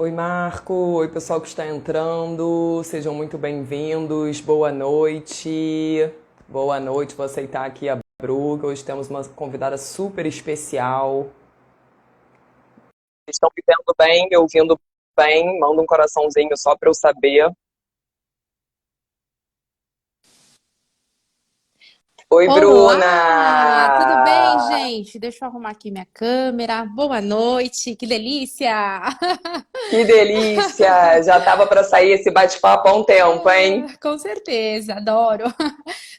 Oi, Marco. Oi, pessoal que está entrando. Sejam muito bem-vindos. Boa noite. Boa noite. Vou aceitar aqui a Bru, que hoje temos uma convidada super especial. Estão me vendo bem, me ouvindo bem? Manda um coraçãozinho só para eu saber. Oi, Olá, tudo bem, Bruna! gente? Deixa eu arrumar aqui minha câmera. Boa noite, que delícia! Que delícia! Já tava para sair esse bate-papo há um tempo, hein? Com certeza, adoro.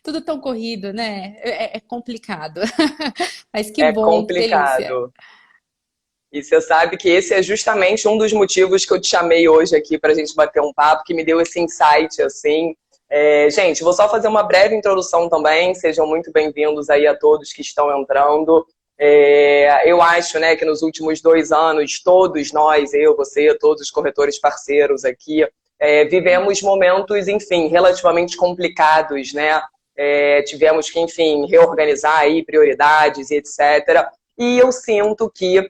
Tudo tão corrido, né? É complicado. Mas que É bom, que delícia. complicado. E você sabe que esse é justamente um dos motivos que eu te chamei hoje aqui para a gente bater um papo, que me deu esse insight, assim. Gente, vou só fazer uma breve introdução também, sejam muito bem-vindos aí a todos que estão entrando. Eu acho, né, que nos últimos 2 anos, todos nós, eu, você, todos os corretores parceiros aqui, vivemos momentos, enfim, relativamente complicados, né? Tivemos que, enfim, reorganizar aí prioridades e etc. E eu sinto que,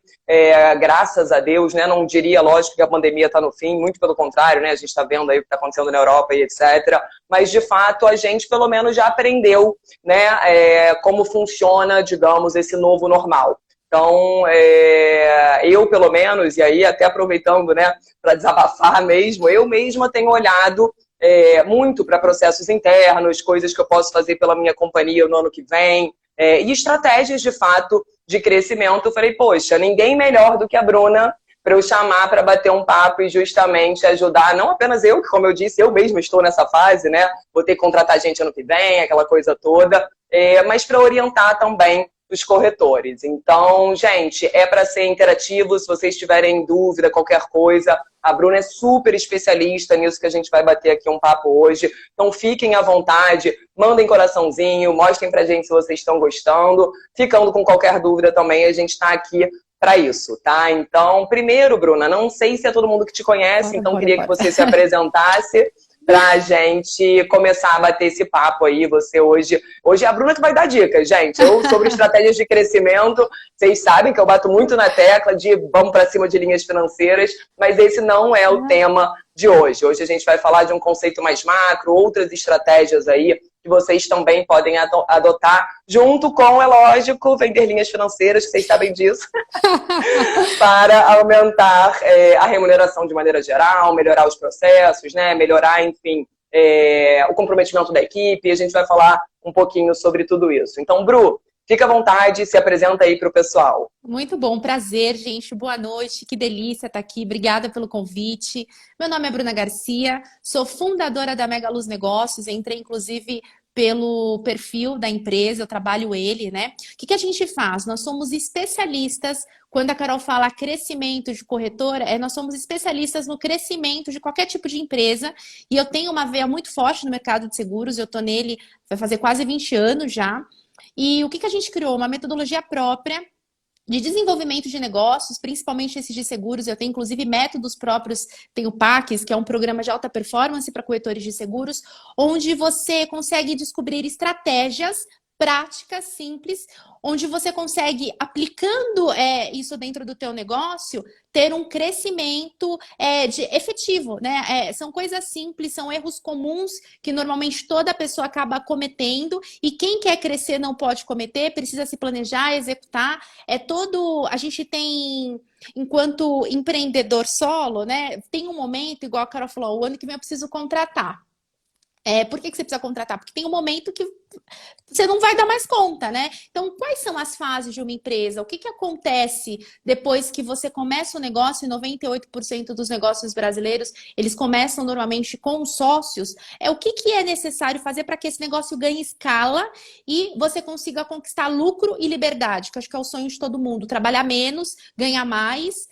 graças a Deus, né, não diria, lógico, que a pandemia está no fim, muito pelo contrário, né, a gente está vendo aí o que está acontecendo na Europa e etc. Mas, de fato, a gente pelo menos já aprendeu, né, como funciona, digamos, esse novo normal. Então, eu, pelo menos, e aí até aproveitando, né, para desabafar mesmo, eu mesma tenho olhado muito para processos internos, coisas que eu posso fazer pela minha companhia no ano que vem, e estratégias, de fato, de crescimento. Eu falei, poxa, ninguém melhor do que a Bruna para eu chamar para bater um papo e justamente ajudar, não apenas eu, que como eu disse, eu mesma estou nessa fase, né? Vou ter que contratar gente ano que vem, aquela coisa toda, mas para orientar também os corretores. Então, gente, é para ser interativo. Se vocês tiverem dúvida, qualquer coisa, a Bruna é super especialista nisso que a gente vai bater aqui um papo hoje. Então, fiquem à vontade, mandem coraçãozinho, mostrem pra gente se vocês estão gostando. Ficando com qualquer dúvida também, a gente está aqui para isso, tá? Então, primeiro, Bruna, não sei se é todo mundo que te conhece, Bora, então bora, queria que bora. você se apresentasse para a gente começar a bater esse papo aí. Você hoje é a Bruna que vai dar dicas, gente. Eu sobre estratégias de crescimento, vocês sabem que eu bato muito na tecla de vamos para cima de linhas financeiras, mas esse não é o tema de hoje. Hoje a gente vai falar de um conceito mais macro, outras estratégias aí que vocês também podem adotar, junto com, é lógico, vender linhas financeiras, que vocês sabem disso, para aumentar a remuneração de maneira geral, melhorar os processos, né? Melhorar, enfim, o comprometimento da equipe. A gente vai falar um pouquinho sobre tudo isso. Então, Bru, fica à vontade, se apresenta aí para o pessoal. Muito bom, prazer, gente. Boa noite, que delícia estar aqui. Obrigada pelo convite. Meu nome é Bruna Garcia, sou fundadora da Mega Luz Negócios. Entrei, inclusive, pelo perfil da empresa, eu trabalho ele, né? O que a gente faz? Nós somos especialistas, quando a Carol fala crescimento de corretora, nós somos especialistas no crescimento de qualquer tipo de empresa. E eu tenho uma veia muito forte no mercado de seguros, eu tô nele, vai fazer quase 20 anos já. E o que a gente criou? Uma metodologia própria de desenvolvimento de negócios, principalmente esses de seguros. Eu tenho, inclusive, métodos próprios. Tem o PACS, que é um programa de alta performance para corretores de seguros, onde você consegue descobrir estratégias práticas, simples, onde você consegue, aplicando isso dentro do teu negócio, ter um crescimento efetivo, né? São coisas simples, são erros comuns que normalmente toda pessoa acaba cometendo, e quem quer crescer não pode cometer, precisa se planejar, executar. A gente tem, enquanto empreendedor solo, né? Tem um momento, igual a Carol falou, o ano que vem eu preciso contratar. Por que você precisa contratar? Porque tem um momento que você não vai dar mais conta, né? Então, quais são as fases de uma empresa? O que acontece depois que você começa o negócio? E 98% dos negócios brasileiros, eles começam normalmente com sócios. O que é necessário fazer para que esse negócio ganhe escala e você consiga conquistar lucro e liberdade, que eu acho que é o sonho de todo mundo. Trabalhar menos, ganhar mais.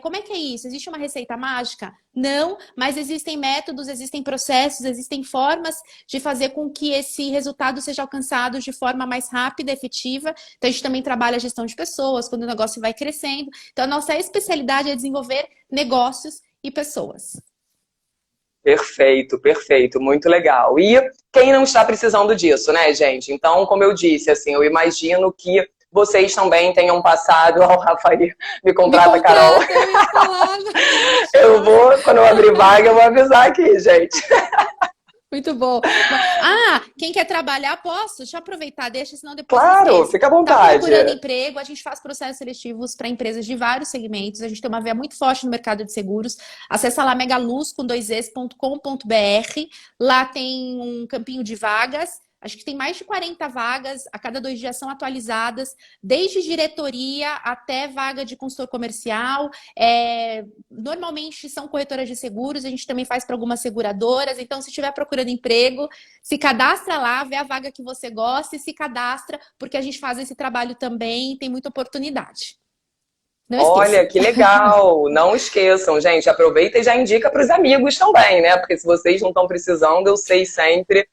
Como é que é isso? Existe uma receita mágica? Não, mas existem métodos, existem processos, existem formas de fazer com que esse resultado seja alcançado de forma mais rápida, efetiva. Então, a gente também trabalha a gestão de pessoas, quando o negócio vai crescendo. Então, a nossa especialidade é desenvolver negócios e pessoas. Perfeito, perfeito, muito legal. E quem não está precisando disso, né, gente? Então, como eu disse, assim, eu imagino que vocês também tenham passado. Ó, o Rafael, me Me contrata, Carol. contrata, eu ia falar. Eu vou, quando eu abrir vaga, eu vou avisar aqui, gente. Muito bom. Quem quer trabalhar, posso? Deixa eu aproveitar, deixa, senão depois eu Claro, esqueço. fica à Tá vontade. procurando emprego, a gente faz processos seletivos para empresas de vários segmentos, a gente tem uma veia muito forte no mercado de seguros. Acessa lá megaluz com 2es.com.br, lá tem um campinho de vagas. Acho que tem mais de 40 vagas, a cada 2 dias são atualizadas, desde diretoria até vaga de consultor comercial. Normalmente são corretoras de seguros, a gente também faz para algumas seguradoras. Então, se estiver procurando emprego, se cadastra lá, vê a vaga que você gosta e se cadastra, porque a gente faz esse trabalho também e tem muita oportunidade. Não Olha, esqueçam. que legal! Não esqueçam, gente. Aproveita e já indica para os amigos também, né? Porque se vocês não estão precisando, eu sei sempre.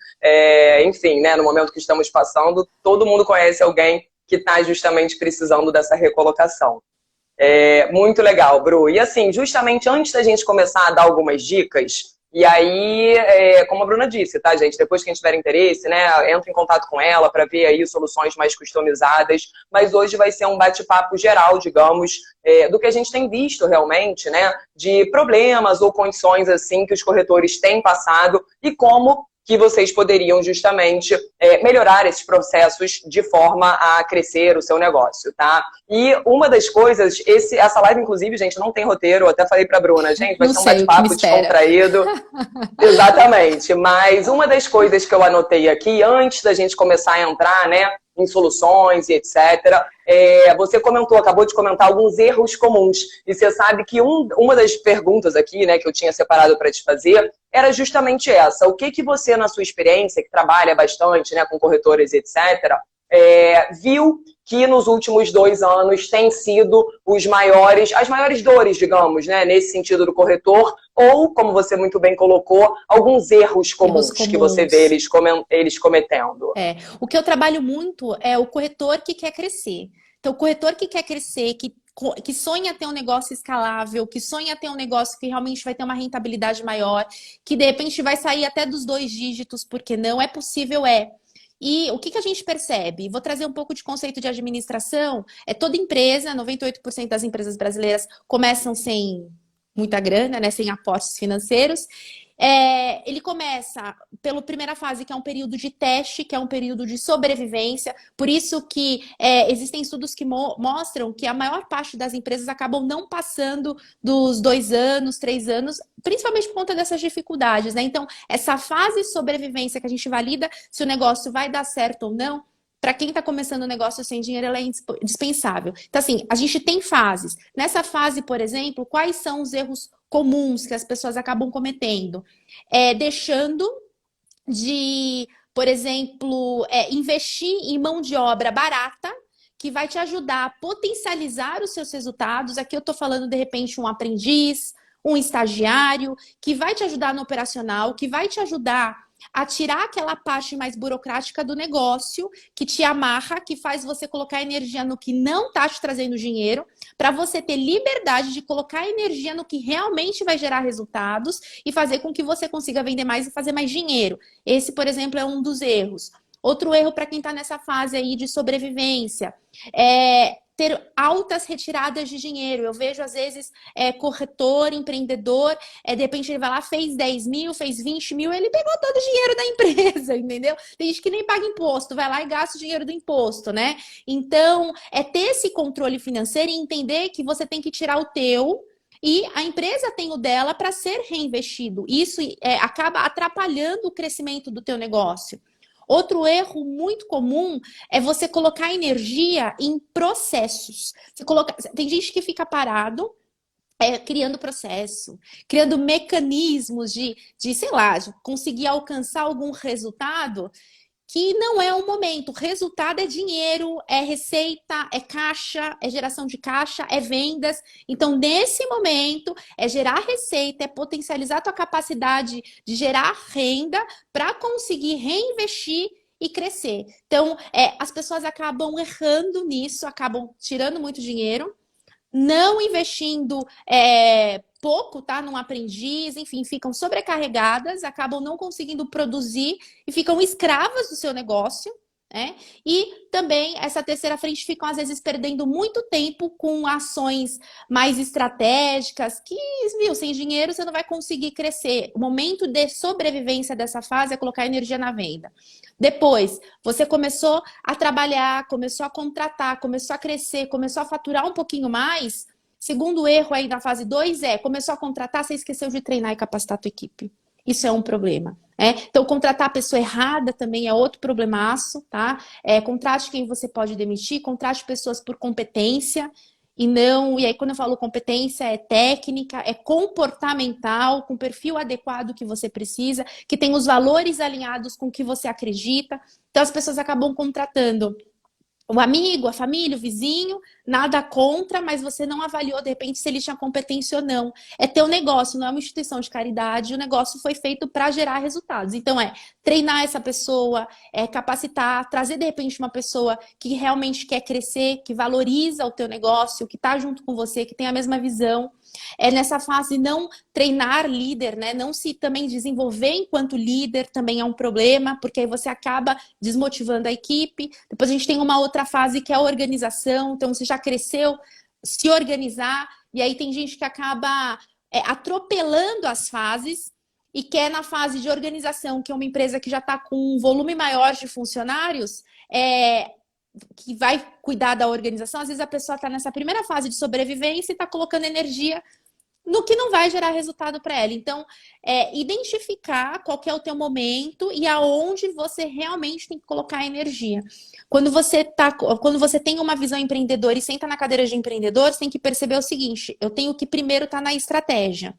Enfim, né? No momento que estamos passando, todo mundo conhece alguém que está justamente precisando dessa recolocação. Muito legal, Bru. E assim, justamente antes da gente começar a dar algumas dicas, e aí, como a Bruna disse, tá, gente? Depois que a gente tiver interesse, né, entra em contato com ela para ver aí soluções mais customizadas. Mas hoje vai ser um bate-papo geral, digamos, do que a gente tem visto realmente, né, de problemas ou condições assim que os corretores têm passado e como que vocês poderiam justamente melhorar esses processos de forma a crescer o seu negócio, tá? E uma das coisas, essa live, inclusive, gente, não tem roteiro, eu até falei pra Bruna, gente, vai Não ser um sei o que me bate-papo espera. descontraído. Exatamente, mas uma das coisas que eu anotei aqui, antes da gente começar a entrar, né, em soluções e etc., você acabou de comentar alguns erros comuns. E você sabe que uma das perguntas aqui, né, que eu tinha separado para te fazer, era justamente essa. O que você, na sua experiência, que trabalha bastante, né, com corretores e etc., viu que nos últimos 2 anos tem sido as maiores dores, digamos, né, nesse sentido do corretor, ou, como você muito bem colocou, alguns erros comuns que você vê eles cometendo. O que eu trabalho muito é o corretor que quer crescer. Então, o corretor que quer crescer, que sonha ter um negócio escalável, que sonha ter um negócio que realmente vai ter uma rentabilidade maior, que de repente vai sair até dos 2 dígitos, porque não é possível, E o que a gente percebe? Vou trazer um pouco de conceito de administração. Toda empresa, 98% das empresas brasileiras começam sem muita grana, né? Sem aportes financeiros. Ele começa pela primeira fase, que é um período de teste, que é um período de sobrevivência. Por isso que existem estudos que mostram que a maior parte das empresas acabam não passando dos 2 anos, 3 anos, principalmente por conta dessas dificuldades, né? Então, essa fase de sobrevivência que a gente valida se o negócio vai dar certo ou não, para quem está começando um negócio sem dinheiro, ela é indispensável. Então, assim, a gente tem fases. Nessa fase, por exemplo, quais são os erros comuns que as pessoas acabam cometendo? Deixando de, por exemplo, investir em mão de obra barata, que vai te ajudar a potencializar os seus resultados. Aqui eu estou falando, de repente, um aprendiz, um estagiário, que vai te ajudar no operacional, que vai te ajudar a tirar aquela parte mais burocrática do negócio, que te amarra, que faz você colocar energia no que não está te trazendo dinheiro, para você ter liberdade de colocar energia no que realmente vai gerar resultados e fazer com que você consiga vender mais e fazer mais dinheiro. Esse, por exemplo, é um dos erros. Outro erro para quem está nessa fase aí de sobrevivência ter altas retiradas de dinheiro. Eu vejo, às vezes, corretor, empreendedor, de repente ele vai lá, fez 10 mil, fez 20 mil, ele pegou todo o dinheiro da empresa, entendeu? Tem gente que nem paga imposto, vai lá e gasta o dinheiro do imposto, né? Então, ter esse controle financeiro e entender que você tem que tirar o teu e a empresa tem o dela para ser reinvestido. Isso acaba atrapalhando o crescimento do teu negócio. Outro erro muito comum é você colocar energia em processos. Tem gente que fica parado criando processo, criando mecanismos de, sei lá, de conseguir alcançar algum resultado que não é o momento. Resultado é dinheiro, é receita, é caixa, é geração de caixa, é vendas. Então, nesse momento, é gerar receita, é potencializar a tua capacidade de gerar renda para conseguir reinvestir e crescer. Então, as pessoas acabam errando nisso, acabam tirando muito dinheiro, não investindo pouco, tá? Num aprendiz, enfim, ficam sobrecarregadas, acabam não conseguindo produzir e ficam escravas do seu negócio. né? E também essa terceira frente ficam às vezes perdendo muito tempo com ações mais estratégicas que, viu, sem dinheiro você não vai conseguir crescer. O momento de sobrevivência dessa fase é colocar energia na venda. Depois, você começou a trabalhar, começou a contratar, começou a crescer, começou a faturar um pouquinho mais. Segundo erro aí na fase 2 começou a contratar, você esqueceu de treinar e capacitar a tua equipe. Isso é um problema. Então, contratar a pessoa errada também é outro problemaço, tá? Contrate quem você pode demitir, contrate pessoas por competência e não... E aí, quando eu falo competência, é técnica, é comportamental, com o perfil adequado que você precisa, que tem os valores alinhados com o que você acredita. Então, as pessoas acabam contratando o amigo, a família, o vizinho, nada contra, mas você não avaliou, de repente, se ele tinha competência ou não. É teu negócio, não é uma instituição de caridade, o negócio foi feito para gerar resultados. Então, treinar essa pessoa, capacitar, trazer, de repente, uma pessoa que realmente quer crescer, que valoriza o teu negócio, que está junto com você, que tem a mesma visão. Nessa fase, não treinar líder, né? Não se também desenvolver enquanto líder também é um problema, porque aí você acaba desmotivando a equipe. Depois a gente tem uma outra fase que é a organização, então você já cresceu, se organizar, e aí tem gente que acaba atropelando as fases e quer na fase de organização, que é uma empresa que já está com um volume maior de funcionários, que vai cuidar da organização, às vezes a pessoa está nessa primeira fase de sobrevivência e está colocando energia no que não vai gerar resultado para ela. Então, identificar qual que é o teu momento e aonde você realmente tem que colocar energia. Quando você tem uma visão empreendedora e senta na cadeira de empreendedor, você tem que perceber o seguinte: eu tenho que primeiro estar na estratégia.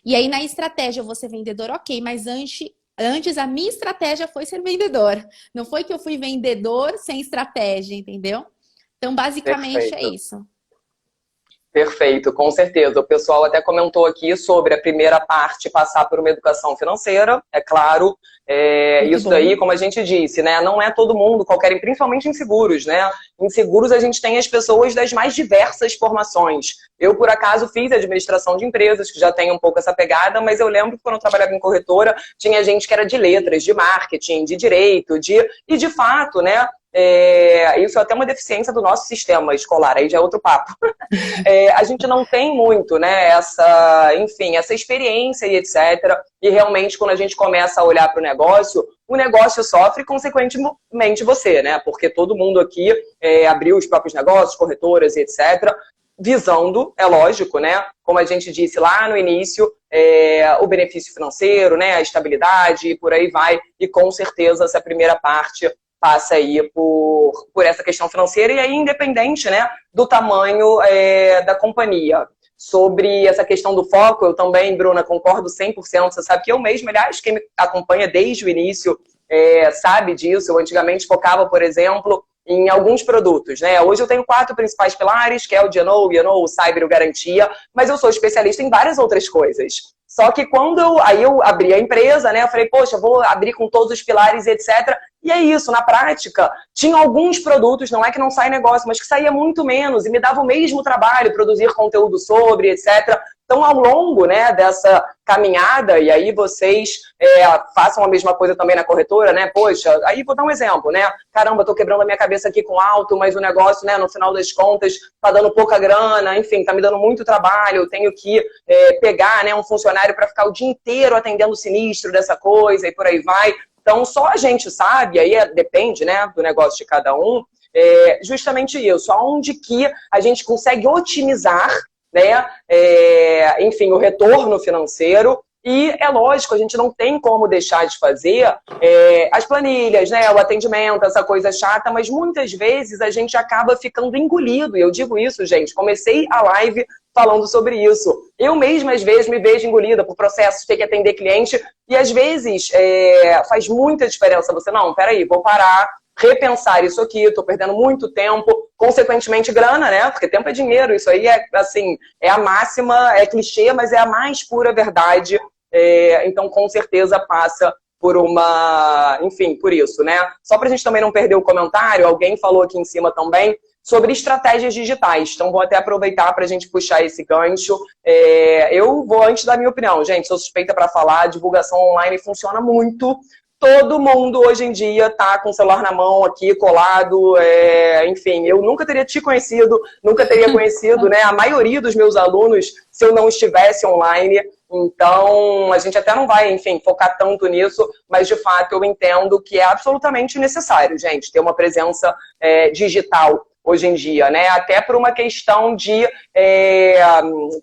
E aí, na estratégia, eu vou ser vendedor, ok, mas antes a minha estratégia foi ser vendedor. Não foi que eu fui vendedor sem estratégia, entendeu? Então, basicamente, é isso. Perfeito, com certeza. O pessoal até comentou aqui sobre a primeira parte passar por uma educação financeira, é claro. Isso bom. Daí, como a gente disse, né? Não é todo mundo, principalmente em seguros, né? Em seguros a gente tem as pessoas das mais diversas formações. Eu, por acaso, fiz administração de empresas, que já tem um pouco essa pegada, mas eu lembro que quando eu trabalhava em corretora, tinha gente que era de letras, de marketing, de direito, e de fato, né? Isso é até uma deficiência do nosso sistema escolar, aí já é outro papo. A gente não tem muito, né, essa experiência e etc. E realmente, quando a gente começa a olhar para o negócio sofre, consequentemente você, né? Porque todo mundo aqui abriu os próprios negócios, corretoras e etc., visando, é lógico, né? Como a gente disse lá no início, o benefício financeiro, né? A estabilidade e por aí vai. E com certeza essa primeira parte passa aí por essa questão financeira e aí independente, né, do tamanho da companhia. Sobre essa questão do foco, eu também, Bruna, concordo 100%. Você sabe que eu mesma, aliás, quem me acompanha desde o início sabe disso. Eu antigamente focava, por exemplo, em alguns produtos, né? Hoje eu tenho 4 principais pilares, que é o D&O, o Cyber e o Garantia, mas eu sou especialista em várias outras coisas. Só que quando eu abri a empresa, né, eu falei, poxa, vou abrir com todos os pilares e etc. E é isso, na prática, tinha alguns produtos, não é que não sai negócio, mas que saía muito menos e me dava o mesmo trabalho produzir conteúdo sobre, etc. Então, ao longo, né, dessa caminhada, e aí vocês façam a mesma coisa também na corretora, né? Poxa, aí vou dar um exemplo, né? Caramba, tô quebrando a minha cabeça aqui com alto, mas o negócio, né, no final das contas, tá dando pouca grana, enfim, tá me dando muito trabalho, eu tenho que pegar, né, um funcionário para ficar o dia inteiro atendendo o sinistro dessa coisa e por aí vai. Então, só a gente sabe, aí depende, né, do negócio de cada um, justamente isso, aonde que a gente consegue otimizar, né, enfim, o retorno financeiro. E é lógico, a gente não tem como deixar de fazer as planilhas, né, o atendimento, essa coisa chata, mas muitas vezes a gente acaba ficando engolido. E eu digo isso, gente, comecei a live falando sobre isso. Eu mesma, às vezes, me vejo engolida por processos de ter que atender cliente e, às vezes, faz muita diferença. Você, não, peraí, vou parar, repensar isso aqui, estou perdendo muito tempo, consequentemente grana, né? Porque tempo é dinheiro, isso aí assim, é a máxima, é clichê, mas é a mais pura verdade. Então, com certeza, passa por enfim, por isso, né? Só para a gente também não perder o comentário, alguém falou aqui em cima também sobre estratégias digitais. Então, vou até aproveitar para a gente puxar esse gancho. Eu vou, antes da minha opinião, gente, sou suspeita para falar, a divulgação online funciona muito, todo mundo hoje em dia tá com o celular na mão aqui, colado, enfim, eu nunca teria te conhecido, nunca teria conhecido, né, a maioria dos meus alunos se eu não estivesse online. Então, a gente até não vai, enfim, focar tanto nisso, mas de fato eu entendo que é absolutamente necessário, gente, ter uma presença digital hoje em dia, né? Até por uma questão de,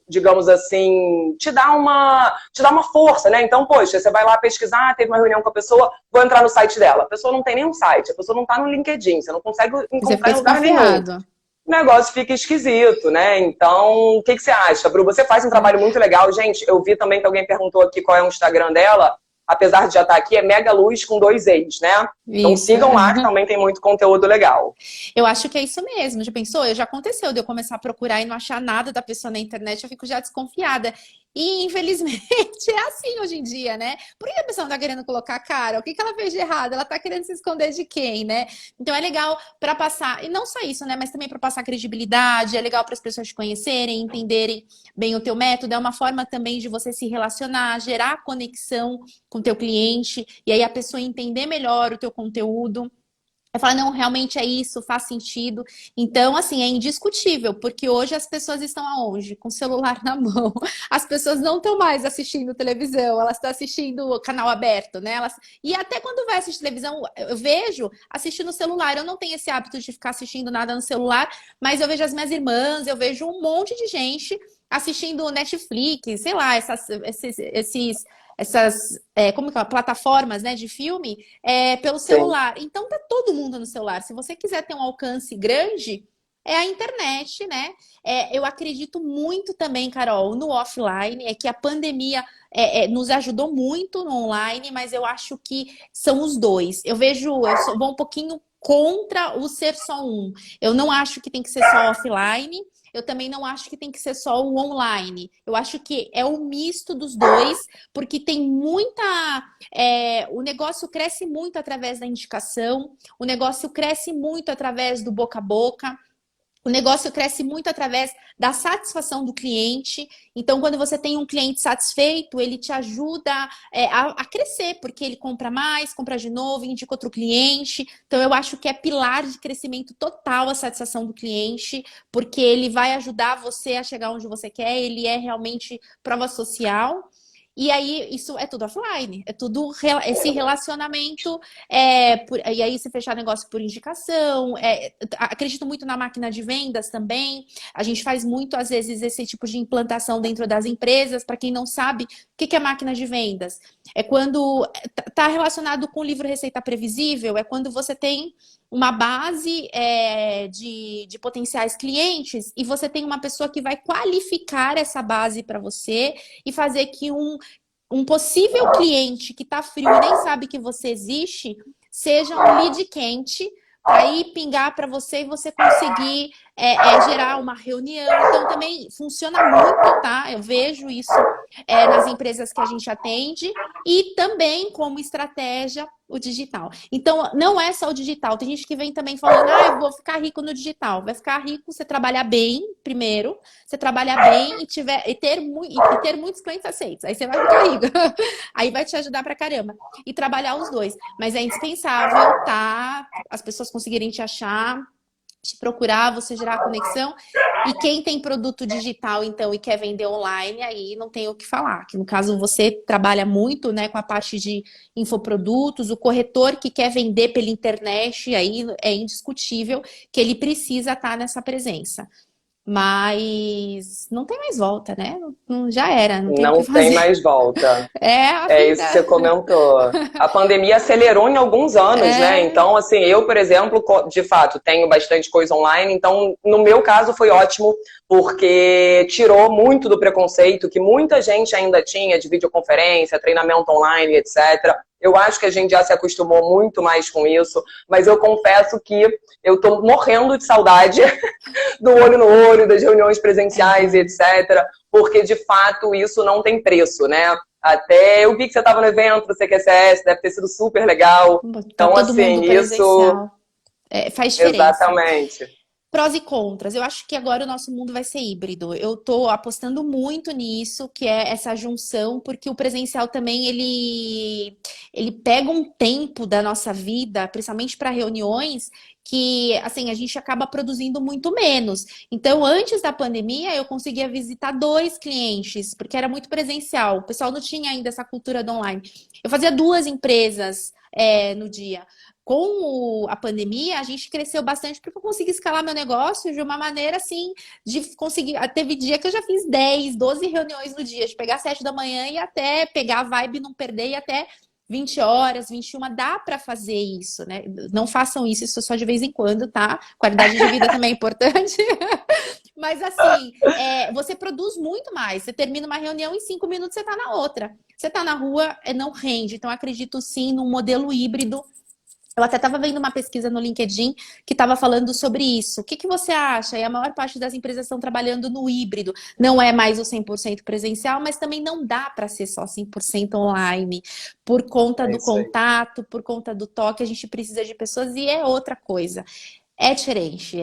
digamos assim, te dar uma força, né? Então, poxa, você vai lá pesquisar, teve uma reunião com a pessoa, vou entrar no site dela. A pessoa não tem nenhum site, a pessoa não está no LinkedIn, você não consegue Você encontrar fica em lugar nenhum. desconfiado. O negócio fica esquisito, né? Então, o que você acha, Bru? Você faz um trabalho muito legal. Gente, eu vi também que alguém perguntou aqui qual é o Instagram dela. Apesar de já estar aqui, é Mega Luz com 2 E's, né? Então Isso. sigam lá, que também tem muito conteúdo legal. Eu acho que é isso mesmo. Já pensou? Já aconteceu de eu começar a procurar e não achar nada da pessoa na internet, eu fico já desconfiada. E, infelizmente, é assim hoje em dia, né? Por que a pessoa não tá querendo colocar a cara? O que ela fez de errado? Ela tá querendo se esconder de quem, né? Então é legal para passar, e não só isso, né? Mas também para passar credibilidade, é legal para as pessoas te conhecerem, entenderem bem o teu método. É uma forma também de você se relacionar, gerar conexão com o teu cliente, e aí a pessoa entender melhor o teu conteúdo. Eu falo, não, realmente é isso, faz sentido. Então, assim, é indiscutível, porque hoje as pessoas estão aonde? Com o celular na mão. As pessoas não estão mais assistindo televisão, elas estão assistindo o canal aberto, né? E até quando vai assistir televisão, eu vejo assistindo no celular. Eu não tenho esse hábito de ficar assistindo nada no celular, mas eu vejo as minhas irmãs, eu vejo um monte de gente assistindo Netflix, sei lá, essas como que é, plataformas, né, de filme pelo Sim. celular. Então tá todo mundo no celular. Se você quiser ter um alcance grande, é a internet, né? Eu acredito muito também, Carol, no offline. É que a pandemia nos ajudou muito no online, mas eu acho que são os dois. Vou um pouquinho contra o ser só um. Eu não acho que tem que ser só offline. Eu também não acho que tem que ser só o online. Eu acho que é o misto dos dois, porque tem muita. O negócio cresce muito através da indicação, o negócio cresce muito através do boca a boca. O negócio cresce muito através da satisfação do cliente. Então, quando você tem um cliente satisfeito, ele te ajuda a crescer, porque ele compra mais, compra de novo, indica outro cliente. Então, eu acho que é pilar de crescimento total a satisfação do cliente, porque ele vai ajudar você a chegar onde você quer, ele é realmente prova social. E aí, isso é tudo offline, é tudo esse relacionamento, e aí você fechar negócio por indicação. Acredito muito na máquina de vendas também. A gente faz muito, às vezes, esse tipo de implantação dentro das empresas. Para quem não sabe, o que é máquina de vendas? É quando está relacionado com o livro Receita Previsível, é quando você tem uma base de potenciais clientes e você tem uma pessoa que vai qualificar essa base para você e fazer que um possível cliente que está frio e nem sabe que você existe seja um lead quente para ir pingar para você e você conseguir gerar uma reunião. Então também funciona muito, tá? Eu vejo isso nas empresas que a gente atende e também como estratégia o digital. Então não é só o digital. Tem gente que vem também falando, eu vou ficar rico no digital. Vai ficar rico você trabalhar bem primeiro, você trabalhar bem e ter muitos clientes aceitos. Aí você vai ficar rico. Aí vai te ajudar pra caramba. E trabalhar os dois. Mas é indispensável, tá? As pessoas conseguirem te achar, te procurar, você gerar conexão. E quem tem produto digital, então, e quer vender online, aí não tem o que falar. Que no caso você trabalha muito, né, com a parte de infoprodutos, o corretor que quer vender pela internet, aí é indiscutível que ele precisa estar nessa presença. Mas não tem mais volta, né? Já era, não tem o que Não tem fazer. mais volta. É a É isso que você vida. comentou. A pandemia acelerou em alguns anos, né? É. Então, assim, eu, por exemplo, de fato, tenho bastante coisa online. Então, no meu caso, foi ótimo, porque tirou muito do preconceito que muita gente ainda tinha de videoconferência, treinamento online, etc. Eu acho que a gente já se acostumou muito mais com isso, mas eu confesso que eu tô morrendo de saudade do olho no olho, das reuniões presenciais, etc. Porque, de fato, isso não tem preço, né? Até eu vi que você estava no evento do CQCS, deve ter sido super legal. Tá Então, todo assim, mundo isso... presencial. Faz diferença. Exatamente. Prós e contras. Eu acho que agora o nosso mundo vai ser híbrido. Eu tô apostando muito nisso, que é essa junção, porque o presencial também ele pega um tempo da nossa vida, principalmente para reuniões, que assim a gente acaba produzindo muito menos. Então, antes da pandemia, eu conseguia visitar 2 clientes, porque era muito presencial. O pessoal não tinha ainda essa cultura do online. Eu fazia 2 empresas no dia. Com a pandemia, a gente cresceu bastante porque eu consegui escalar meu negócio de uma maneira assim, de conseguir. Teve dia que eu já fiz 10, 12 reuniões no dia, de pegar 7 da manhã e até pegar a vibe, não perder, e até 20 horas, 21, dá para fazer isso, né? Não façam isso só de vez em quando, tá? Qualidade de vida também é importante. Mas assim, você produz muito mais. Você termina uma reunião em 5 minutos, você tá na outra. Você tá na rua, não rende. Então, acredito sim num modelo híbrido. Eu até estava vendo uma pesquisa no LinkedIn que estava falando sobre isso. O que que você acha? E a maior parte das empresas estão trabalhando no híbrido. Não é mais o 100% presencial, mas também não dá para ser só 100% online. Por conta É do isso aí. contato, por conta do toque, a gente precisa de pessoas e é outra coisa. É diferente.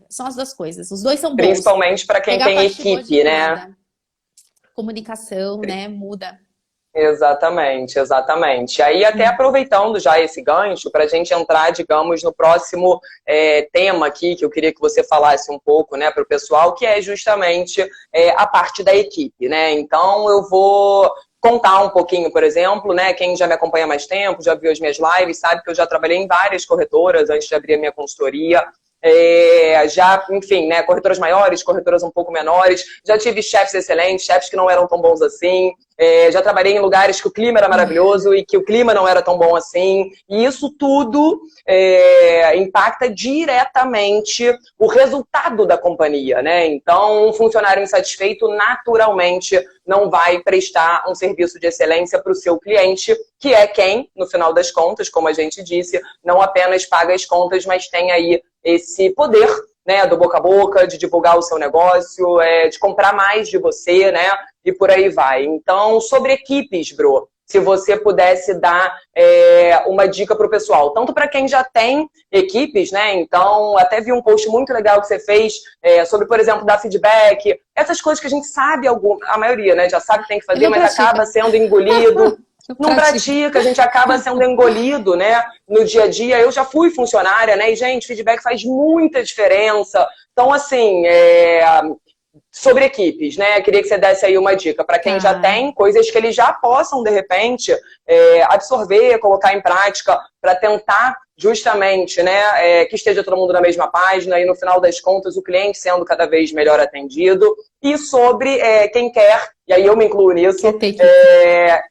São as duas coisas. Os dois são bons. Principalmente para quem Pegar a tem parte boa de equipe, né? cada. Comunicação, né? Muda. Exatamente, exatamente. Aí, até aproveitando já esse gancho, para a gente entrar, digamos, no próximo tema aqui, que eu queria que você falasse um pouco, né, para o pessoal, que é justamente a parte da equipe, né? Então, eu vou contar um pouquinho, por exemplo, né? Quem já me acompanha há mais tempo, já viu as minhas lives, sabe que eu já trabalhei em várias corretoras antes de abrir a minha consultoria. Já, enfim, né, corretoras maiores, corretoras um pouco menores, já tive chefes excelentes, chefes que não eram tão bons assim, já trabalhei em lugares que o clima era maravilhoso e que o clima não era tão bom assim, e isso tudo impacta diretamente o resultado da companhia, né? Então, um funcionário insatisfeito naturalmente não vai prestar um serviço de excelência para o seu cliente, que é quem, no final das contas, como a gente disse, não apenas paga as contas, mas tem aí esse poder, né, do boca a boca, de divulgar o seu negócio, de comprar mais de você, né, e por aí vai. Então, sobre equipes, Bro, se você pudesse dar uma dica para o pessoal, tanto para quem já tem equipes, né, então, até vi um post muito legal que você fez sobre, por exemplo, dar feedback, essas coisas que a gente sabe, a maioria, né, já sabe que tem que fazer, mas acaba sendo engolido. Não pratica, a gente acaba sendo engolido, né, no dia a dia. Eu já fui funcionária, né, e, gente, feedback faz muita diferença. Então, assim, sobre equipes, né, queria que você desse aí uma dica para quem já tem coisas que eles já possam, de repente, absorver, colocar em prática para tentar justamente, né, que esteja todo mundo na mesma página e, no final das contas, o cliente sendo cada vez melhor atendido. E sobre quem quer, e aí eu me incluo nisso,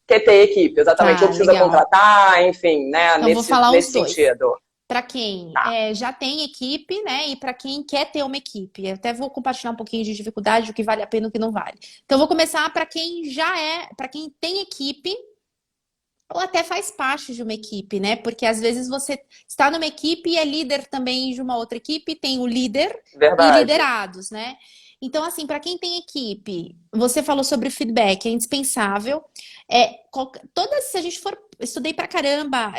quer ter equipe, exatamente, ou precisa legal. contratar, enfim, né, Então, vou falar os nesse dois. sentido. Para quem já tem equipe, né? E para quem quer ter uma equipe. Eu até vou compartilhar um pouquinho de dificuldade, o que vale a pena e o que não vale. Então, vou começar para quem para quem tem equipe ou até faz parte de uma equipe, né? Porque às vezes você está numa equipe e é líder também de uma outra equipe, tem o líder e Verdade. liderados, né? Então, assim, para quem tem equipe, você falou sobre feedback, é indispensável. Se a gente for, estudei pra caramba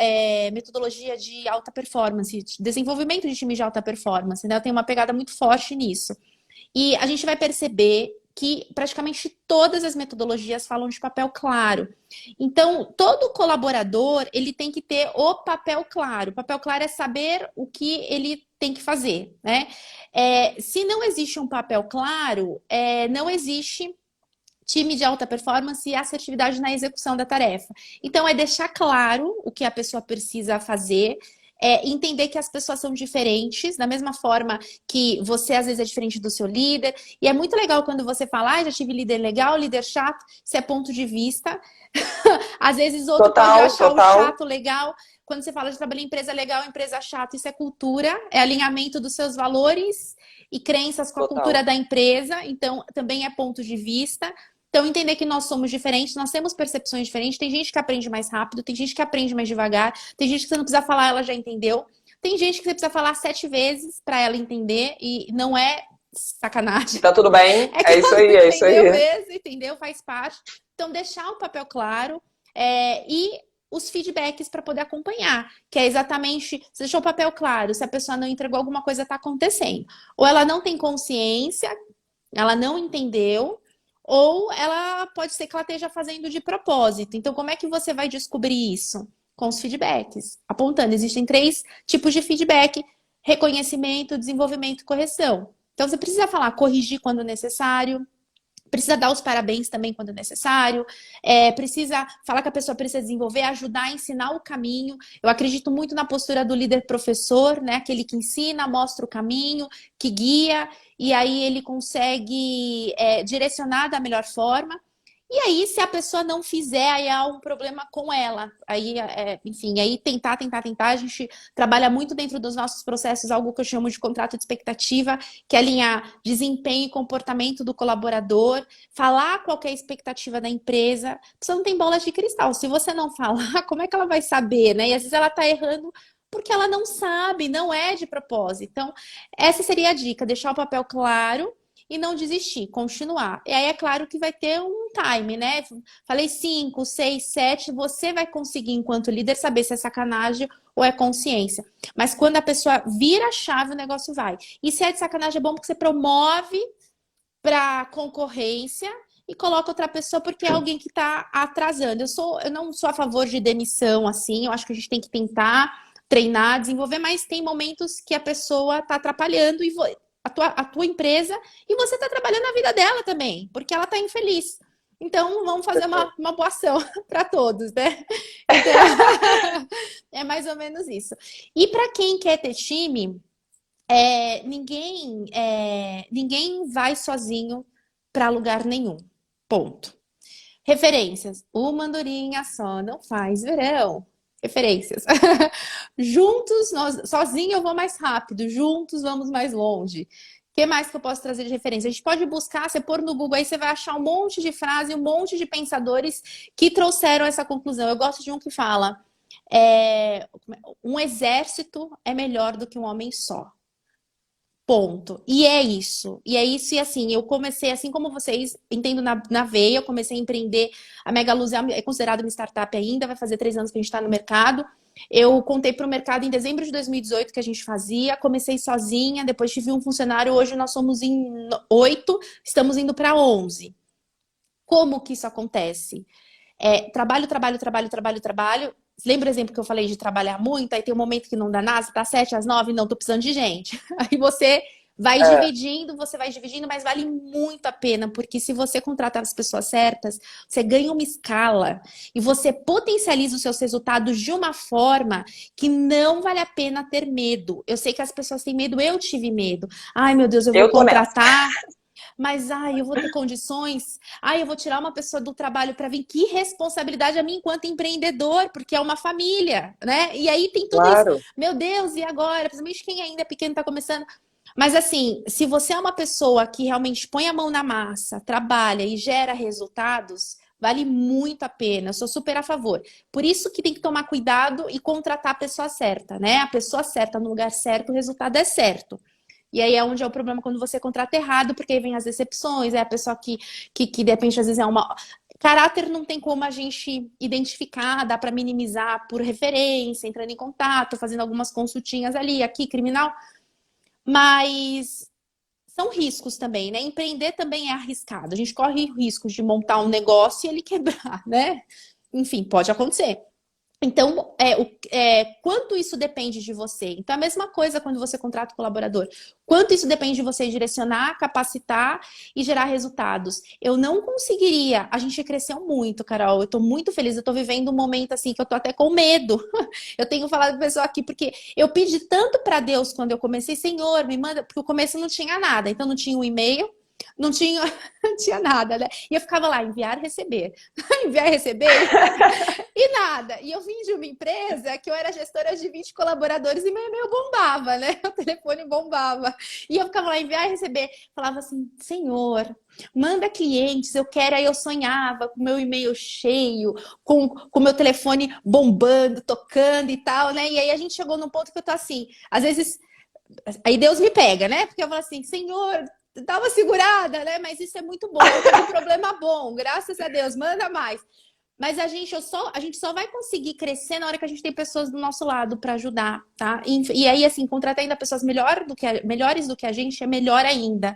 metodologia de alta performance, desenvolvimento de time de alta performance, né? Eu tenho uma pegada muito forte nisso. E a gente vai perceber que praticamente todas as metodologias falam de papel claro. Então, todo colaborador, ele tem que ter o papel claro. O papel claro é saber o que ele tem que fazer, né? Se não existe um papel claro, não existe time de alta performance e assertividade na execução da tarefa. Então, é deixar claro o que a pessoa precisa fazer, entender que as pessoas são diferentes, da mesma forma que você às vezes é diferente do seu líder. E é muito legal quando você fala, já tive líder legal, líder chato, isso é ponto de vista. Às vezes outro pode achar o chato legal. Quando você fala de trabalhar em empresa legal, empresa chata, isso é cultura, é alinhamento dos seus valores e crenças com a cultura da empresa. Então, também é ponto de vista. Então, entender que nós somos diferentes, nós temos percepções diferentes. Tem gente que aprende mais rápido, tem gente que aprende mais devagar, tem gente que você não precisa falar, ela já entendeu. Tem gente que você precisa falar 7 vezes para ela entender e não é sacanagem. Tá tudo bem, É isso aí, é isso aí. Entendeu mesmo, entendeu? Faz parte. Então, deixar o papel claro e os feedbacks para poder acompanhar, que é exatamente, você deixou o papel claro, se a pessoa não entregou, alguma coisa está acontecendo. Ou ela não tem consciência, ela não entendeu, ou ela pode ser que ela esteja fazendo de propósito. Então, como é que você vai descobrir isso? Com os feedbacks, apontando. Existem 3 tipos de feedback: reconhecimento, desenvolvimento e correção. Então, você precisa falar, corrigir quando necessário, precisa dar os parabéns também quando necessário, precisa falar que a pessoa precisa desenvolver, ajudar a ensinar o caminho. Eu acredito muito na postura do líder professor, né? Aquele que ensina, mostra o caminho, que guia, e aí ele consegue direcionar da melhor forma. E aí, se a pessoa não fizer, aí há um problema com ela. Aí, enfim, aí tentar. A gente trabalha muito dentro dos nossos processos, algo que eu chamo de contrato de expectativa, que é alinhar desempenho e comportamento do colaborador, falar qual que é a expectativa da empresa. A pessoa não tem bola de cristal. Se você não falar, como é que ela vai saber, né? E às vezes ela tá errando porque ela não sabe, não é de propósito. Então, essa seria a dica: deixar o papel claro e não desistir, continuar. E aí é claro que vai ter um time, né? Falei 5, 6, 7, você vai conseguir, enquanto líder, saber se é sacanagem ou é consciência. Mas quando a pessoa vira a chave, o negócio vai. E se é de sacanagem, é bom porque você promove para concorrência e coloca outra pessoa porque é alguém que está atrasando. Eu não sou a favor de demissão assim, eu acho que a gente tem que tentar treinar, desenvolver, mas tem momentos que a pessoa está atrapalhando e a tua empresa, e você está trabalhando a vida dela também, porque ela está infeliz. Então, vamos fazer uma boa ação para todos, né? Então, é mais ou menos isso. E para quem quer ter time, ninguém vai sozinho para lugar nenhum. Ponto. Referências. Uma andorinha só não faz verão. Referências. Juntos, sozinho eu vou mais rápido, juntos vamos mais longe. O que mais que eu posso trazer de referência? A gente pode buscar, você pôr no Google aí, você vai achar um monte de frase, um monte de pensadores que trouxeram essa conclusão. Eu gosto de um que fala: um exército é melhor do que um homem só. Ponto. E é isso. E é isso. E assim, eu comecei, assim como vocês, entendo na veia, eu comecei a empreender. A Megaluz é considerada uma startup ainda, vai fazer 3 anos que a gente está no mercado. Eu contei para o mercado em dezembro de 2018 que a gente fazia. Comecei sozinha, depois tive um funcionário. Hoje nós somos em 8, estamos indo para 11. Como que isso acontece? Trabalho. Lembra o exemplo que eu falei de trabalhar muito? Aí tem um momento que não dá nada, tá 7 às 9, não, tô precisando de gente. Aí você vai dividindo, mas vale muito a pena, porque se você contratar as pessoas certas, você ganha uma escala e você potencializa os seus resultados de uma forma que não vale a pena ter medo. Eu sei que as pessoas têm medo, eu tive medo. Ai, meu Deus, eu vou contratar. Mas, eu vou ter condições? Eu vou tirar uma pessoa do trabalho para vir? Que responsabilidade a mim enquanto empreendedor, porque é uma família, né? E aí tem tudo isso. Meu Deus, e agora? Principalmente quem ainda é pequeno está começando. Mas assim, se você é uma pessoa que realmente põe a mão na massa, trabalha e gera resultados, vale muito a pena. Eu sou super a favor. Por isso que tem que tomar cuidado e contratar a pessoa certa, né? A pessoa certa no lugar certo, o resultado é certo. E aí é onde é o problema quando você contrata errado, porque aí vem as decepções, é a pessoa que de repente às vezes é uma... Caráter não tem como a gente identificar, dá para minimizar por referência, entrando em contato, fazendo algumas consultinhas ali, aqui, criminal. Mas são riscos também, né? Empreender também é arriscado. A gente corre riscos de montar um negócio e ele quebrar, né? Enfim, pode acontecer. Então, quanto isso depende de você? Então, a mesma coisa quando você contrata um colaborador. Quanto isso depende de você direcionar, capacitar e gerar resultados? Eu não conseguiria. A gente cresceu muito, Carol. Eu tô muito feliz. Eu tô vivendo um momento assim que eu tô até com medo. Eu tenho falado com o pessoal aqui, porque eu pedi tanto para Deus quando eu comecei: Senhor, me manda, porque o começo não tinha nada. Então, não tinha um e-mail. Não tinha, não tinha nada, né? E eu ficava lá, enviar, receber. Enviar, receber. E nada. E eu vim de uma empresa que eu era gestora de 20 colaboradores e meu e-mail bombava, né? O telefone bombava. E eu ficava lá, enviar e receber. Falava assim: Senhor, manda clientes, eu quero. Aí eu sonhava com meu e-mail cheio, com o meu telefone bombando, tocando e tal, né? E aí a gente chegou num ponto que eu tô assim, às vezes... Aí Deus me pega, né? Porque eu falo assim: Senhor, dá uma segurada, né? Mas isso é muito bom, é um problema bom, graças a Deus, manda mais. Mas a gente só vai conseguir crescer na hora que a gente tem pessoas do nosso lado para ajudar, tá? E aí, assim, contratar ainda pessoas melhores do que a gente é melhor ainda.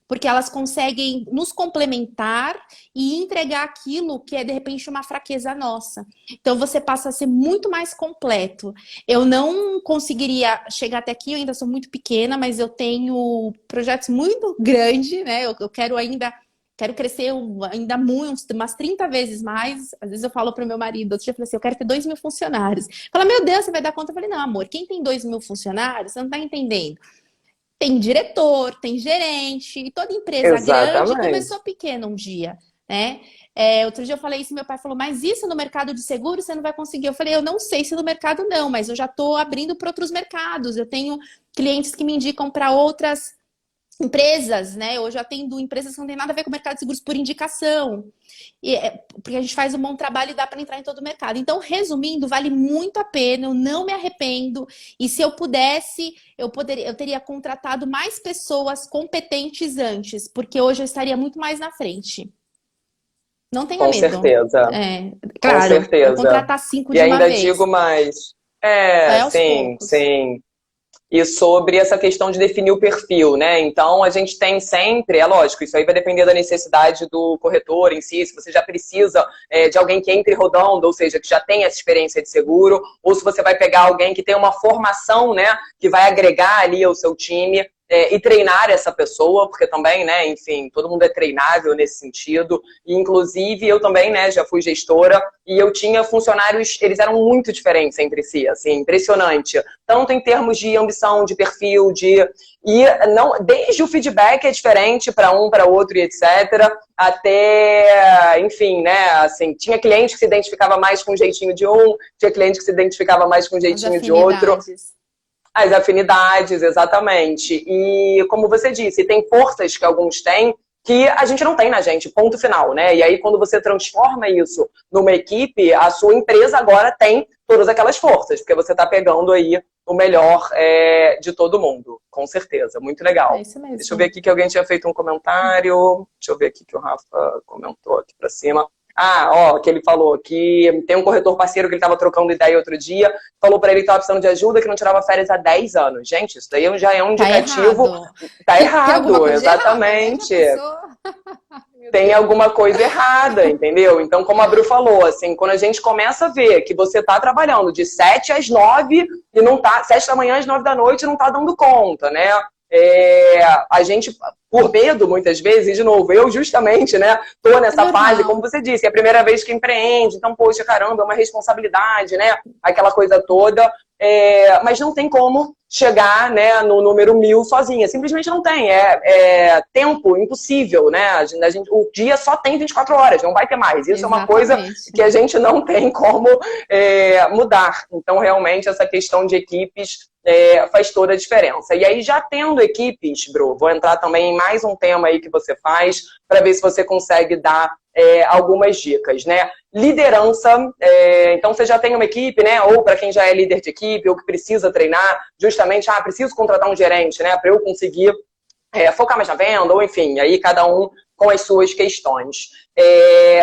porque elas conseguem nos complementar e entregar aquilo que é, de repente, uma fraqueza nossa. Então, você passa a ser muito mais completo. Eu não conseguiria chegar até aqui, eu ainda sou muito pequena, mas eu tenho projetos muito grandes, né? Eu quero ainda... Quero crescer ainda muito, umas 30 vezes mais. Às vezes eu falo para o meu marido, outro dia eu falei assim, eu quero ter 2.000 funcionários. Fala, meu Deus, você vai dar conta? Eu falei, não, amor, quem tem 2.000 funcionários, você não está entendendo. Tem diretor, tem gerente, e toda empresa grande Exatamente. começou pequena um dia, né? Outro dia eu falei isso, meu pai falou, mas isso no mercado de seguros você não vai conseguir. Eu falei, eu não sei se no mercado não, mas eu já estou abrindo para outros mercados. Eu tenho clientes que me indicam para outras empresas, né? Hoje eu atendo empresas que não tem nada a ver com o mercado de seguros por indicação. Porque a gente faz um bom trabalho e dá para entrar em todo o mercado. Então, resumindo, vale muito a pena, eu não me arrependo. E se eu pudesse, eu teria contratado mais pessoas competentes antes, porque hoje eu estaria muito mais na frente. Não tenha Com medo. certeza, com Claro, vou certeza. contratar 5 E de uma ainda digo vez. mais. Vai aos Sim, poucos. sim. E sobre essa questão de definir o perfil, né? Então, a gente tem sempre, é lógico, isso aí vai depender da necessidade do corretor em si, se você já precisa de alguém que entre rodando, ou seja, que já tem essa experiência de seguro, ou se você vai pegar alguém que tem uma formação, né, que vai agregar ali ao seu time. E treinar essa pessoa, porque também, né, enfim, todo mundo é treinável nesse sentido. E, inclusive, eu também, né, já fui gestora e eu tinha funcionários, eles eram muito diferentes entre si, assim, impressionante. Tanto em termos de ambição, de perfil, e não, desde o feedback é diferente para um, para outro e etc. Até, enfim, né, assim, tinha cliente que se identificava mais com o jeitinho de um, tinha cliente que se identificava mais com o As jeitinho de outro. afinidades. As afinidades, exatamente. E como você disse, tem forças que alguns têm que a gente não tem na gente, ponto final, né? E aí, quando você transforma isso numa equipe, a sua empresa agora tem todas aquelas forças, porque você está pegando aí o melhor de todo mundo, com certeza. Muito É legal. isso Deixa eu ver mesmo. aqui que alguém tinha feito um comentário. Deixa eu ver aqui que o Rafa comentou aqui para cima. Que ele falou que tem um corretor parceiro que ele estava trocando ideia outro dia, falou para ele que estava precisando de ajuda, que não tirava férias há 10 anos. Gente, isso daí já é um Tá indicativo. errado. Tá Tem alguma errado, coisa de errado, né? Já exatamente. pensou? Meu Tem Deus. alguma coisa errada, entendeu? Então, como a Bru falou, assim, quando a gente começa a ver que você está trabalhando de 7 às 9 e não tá, 7 da manhã às 9 da noite, não está dando conta, né? A gente, por medo, muitas vezes, e de novo, eu justamente, né, tô É nessa fase, como normal. você disse, é a primeira vez que empreende, então, poxa, caramba, é uma responsabilidade, né? Aquela coisa toda. Mas não tem como chegar, né, no número 1.000 sozinha. Simplesmente não tem. Tempo impossível, né? O dia só tem 24 horas, não vai ter mais. Isso é uma coisa Exatamente. que a gente não tem como mudar. Então, realmente, essa questão de equipes faz toda a diferença. E aí, já tendo equipes, Bru, vou entrar também em mais um tema aí que você faz, para ver se você consegue dar algumas dicas, né? Liderança, então você já tem uma equipe, né? Ou para quem já é líder de equipe, ou que precisa treinar, justamente, preciso contratar um gerente, né? Para eu conseguir focar mais na venda, ou enfim, aí cada um com as suas questões.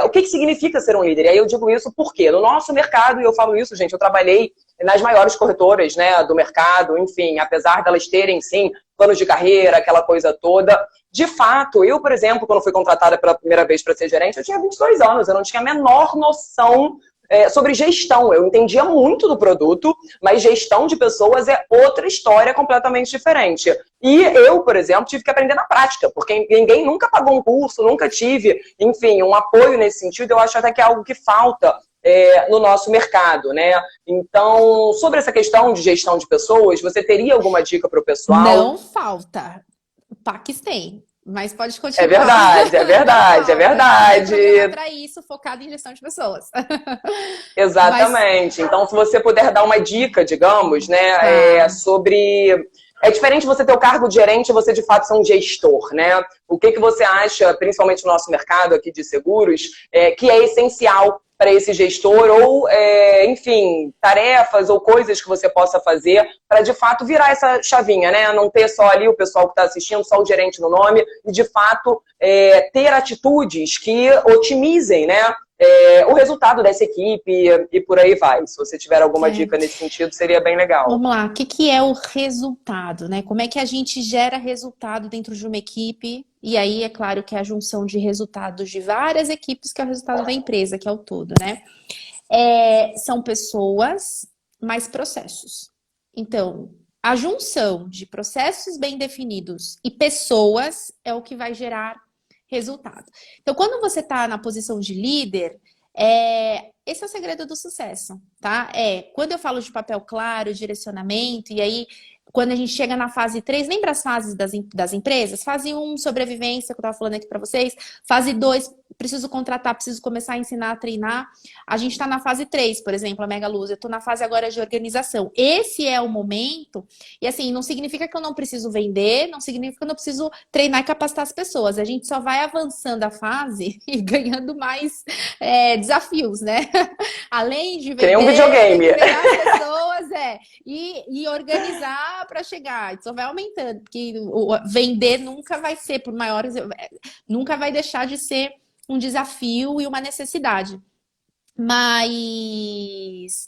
O que significa ser um líder? E aí eu digo isso porque no nosso mercado, e eu falo isso, gente, eu trabalhei nas maiores corretoras, né, do mercado, enfim, apesar delas terem, sim, planos de carreira, aquela coisa toda. De fato, eu, por exemplo, quando fui contratada pela primeira vez para ser gerente, eu tinha 22 anos, eu não tinha a menor noção sobre gestão. Eu entendia muito do produto, mas gestão de pessoas é outra história completamente diferente. E eu, por exemplo, tive que aprender na prática, porque ninguém nunca pagou um curso, nunca tive, enfim, um apoio nesse sentido. Eu acho até que é algo que falta no nosso mercado, né? Então, sobre essa questão de gestão de pessoas, você teria alguma dica para o pessoal? Não falta. O Paquistém. Mas pode É continuar. verdade, é Não verdade, é falta. A gente tem programa verdade. para isso, focado em gestão de pessoas. Mas, Exatamente. Então, se você puder dar uma dica, digamos, né, tá. sobre... É diferente você ter o cargo de gerente e você, de fato, ser um gestor, né? O que você acha, principalmente no nosso mercado aqui de seguros, que é essencial para esse gestor ou, enfim, tarefas ou coisas que você possa fazer para, de fato, virar essa chavinha, né? Não ter só ali o pessoal que está assistindo, só o gerente no nome e, de fato, ter atitudes que otimizem, né? O resultado dessa equipe e por aí vai. Se você tiver alguma dica É. nesse sentido, seria bem legal. Vamos lá, o que é o resultado, né? Como é que a gente gera resultado dentro de uma equipe? E aí, é claro que é a junção de resultados de várias equipes, que é o resultado da empresa, que é o todo, né? São pessoas mais processos. Então, a junção de processos bem definidos e pessoas é o que vai gerar resultado. Então, quando você está na posição de líder, esse é o segredo do sucesso, tá? Quando eu falo de papel claro, direcionamento, e aí quando a gente chega na fase 3, lembra as fases das empresas? Fase 1, sobrevivência, que eu estava falando aqui para vocês. Fase 2, preciso contratar, preciso começar a ensinar, a treinar. A gente está na fase 3, por exemplo, a Mega Luz. Eu estou na fase agora de organização. Esse é o momento, e assim, não significa que eu não preciso vender, não significa que eu não preciso treinar e capacitar as pessoas. A gente só vai avançando a fase e ganhando mais desafios, né? Além de Que nem um vender, tem videogame. que treinar as pessoas, e organizar para chegar. Isso vai aumentando, porque vender nunca vai ser por maiores, nunca vai deixar de ser um desafio e uma necessidade. Mas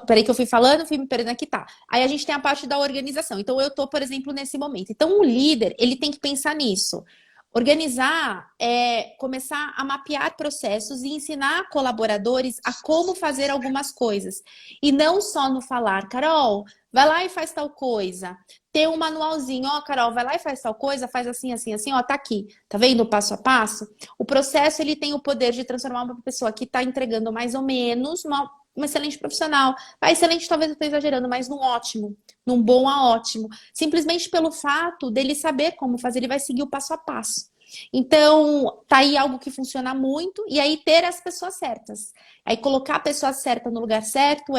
peraí que eu fui falando, fui me perdendo aqui, tá. Aí a gente tem a parte da organização. Então eu tô, por exemplo, nesse momento. Então o líder, ele tem que pensar nisso. Organizar é começar a mapear processos e ensinar colaboradores a como fazer algumas coisas. E não só no falar, Carol, vai lá e faz tal coisa. Ter um manualzinho, ó, Carol, vai lá e faz tal coisa, faz assim, assim, assim, ó, tá aqui. Tá vendo o passo a passo? O processo, ele tem o poder de transformar uma pessoa que tá entregando mais ou menos uma excelente profissional. Excelente, talvez eu esteja exagerando, mas num ótimo, num bom a ótimo. Simplesmente pelo fato dele saber como fazer, ele vai seguir o passo a passo. Então, tá aí algo que funciona muito, e aí ter as pessoas certas. Aí colocar a pessoa certa no lugar certo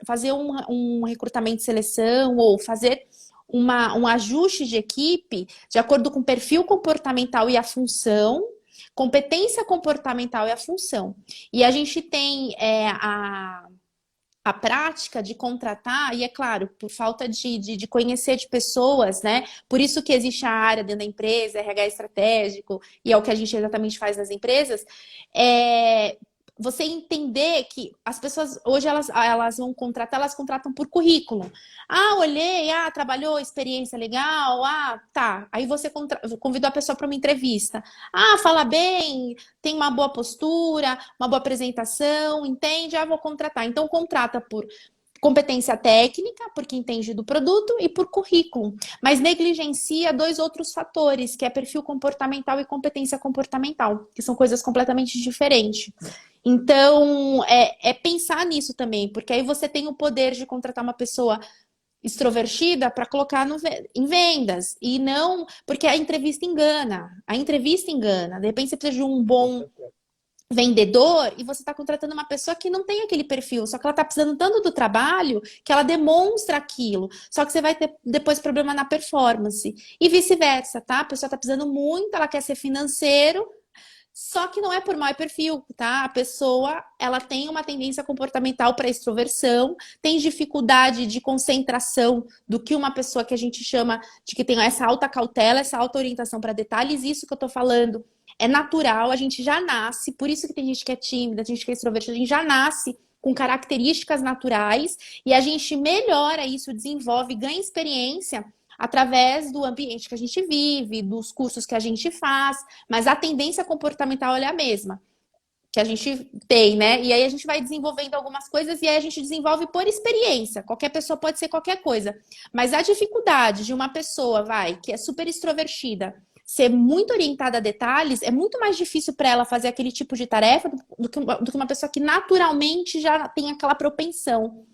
fazer um recrutamento de seleção ou fazer um ajuste de equipe de acordo com o perfil comportamental e a função, competência comportamental e a função. E a gente tem a prática de contratar, e é claro, por falta de conhecer de pessoas, né? Por isso que existe a área dentro da empresa, RH estratégico, e é o que a gente exatamente faz nas empresas, você entender que as pessoas, hoje elas vão contratar, elas contratam por currículo. Olhei, trabalhou, experiência legal, tá. Aí você convidou a pessoa para uma entrevista. Fala bem, tem uma boa postura, uma boa apresentação, entende? Vou contratar. Então, contrata por competência técnica, porque entende do produto, e por currículo. Mas negligencia dois outros fatores, que é perfil comportamental e competência comportamental, que são coisas completamente diferentes. Então, pensar nisso também, porque aí você tem o poder de contratar uma pessoa extrovertida para colocar em vendas. E não, porque a entrevista engana. A entrevista engana. De repente você precisa de um bom vendedor e você está contratando uma pessoa que não tem aquele perfil, só que ela está precisando tanto do trabalho que ela demonstra aquilo. Só que você vai ter depois problema na performance. E vice-versa, tá? A pessoa está precisando muito, ela quer ser financeiro, só que não é por mau perfil, tá? A pessoa, ela tem uma tendência comportamental para extroversão, tem dificuldade de concentração do que uma pessoa que a gente chama de que tem essa alta cautela, essa alta orientação para detalhes. Isso que eu tô falando é natural, a gente já nasce, por isso que tem gente que é tímida, tem gente que é extrovertida, a gente já nasce com características naturais e a gente melhora isso, desenvolve, ganha experiência através do ambiente que a gente vive, dos cursos que a gente faz, mas a tendência comportamental é a mesma que a gente tem, né? E aí a gente vai desenvolvendo algumas coisas e aí a gente desenvolve por experiência. Qualquer pessoa pode ser qualquer coisa, mas a dificuldade de uma pessoa, que é super extrovertida, ser muito orientada a detalhes, é muito mais difícil para ela fazer aquele tipo de tarefa do que uma pessoa que naturalmente já tem aquela propensão.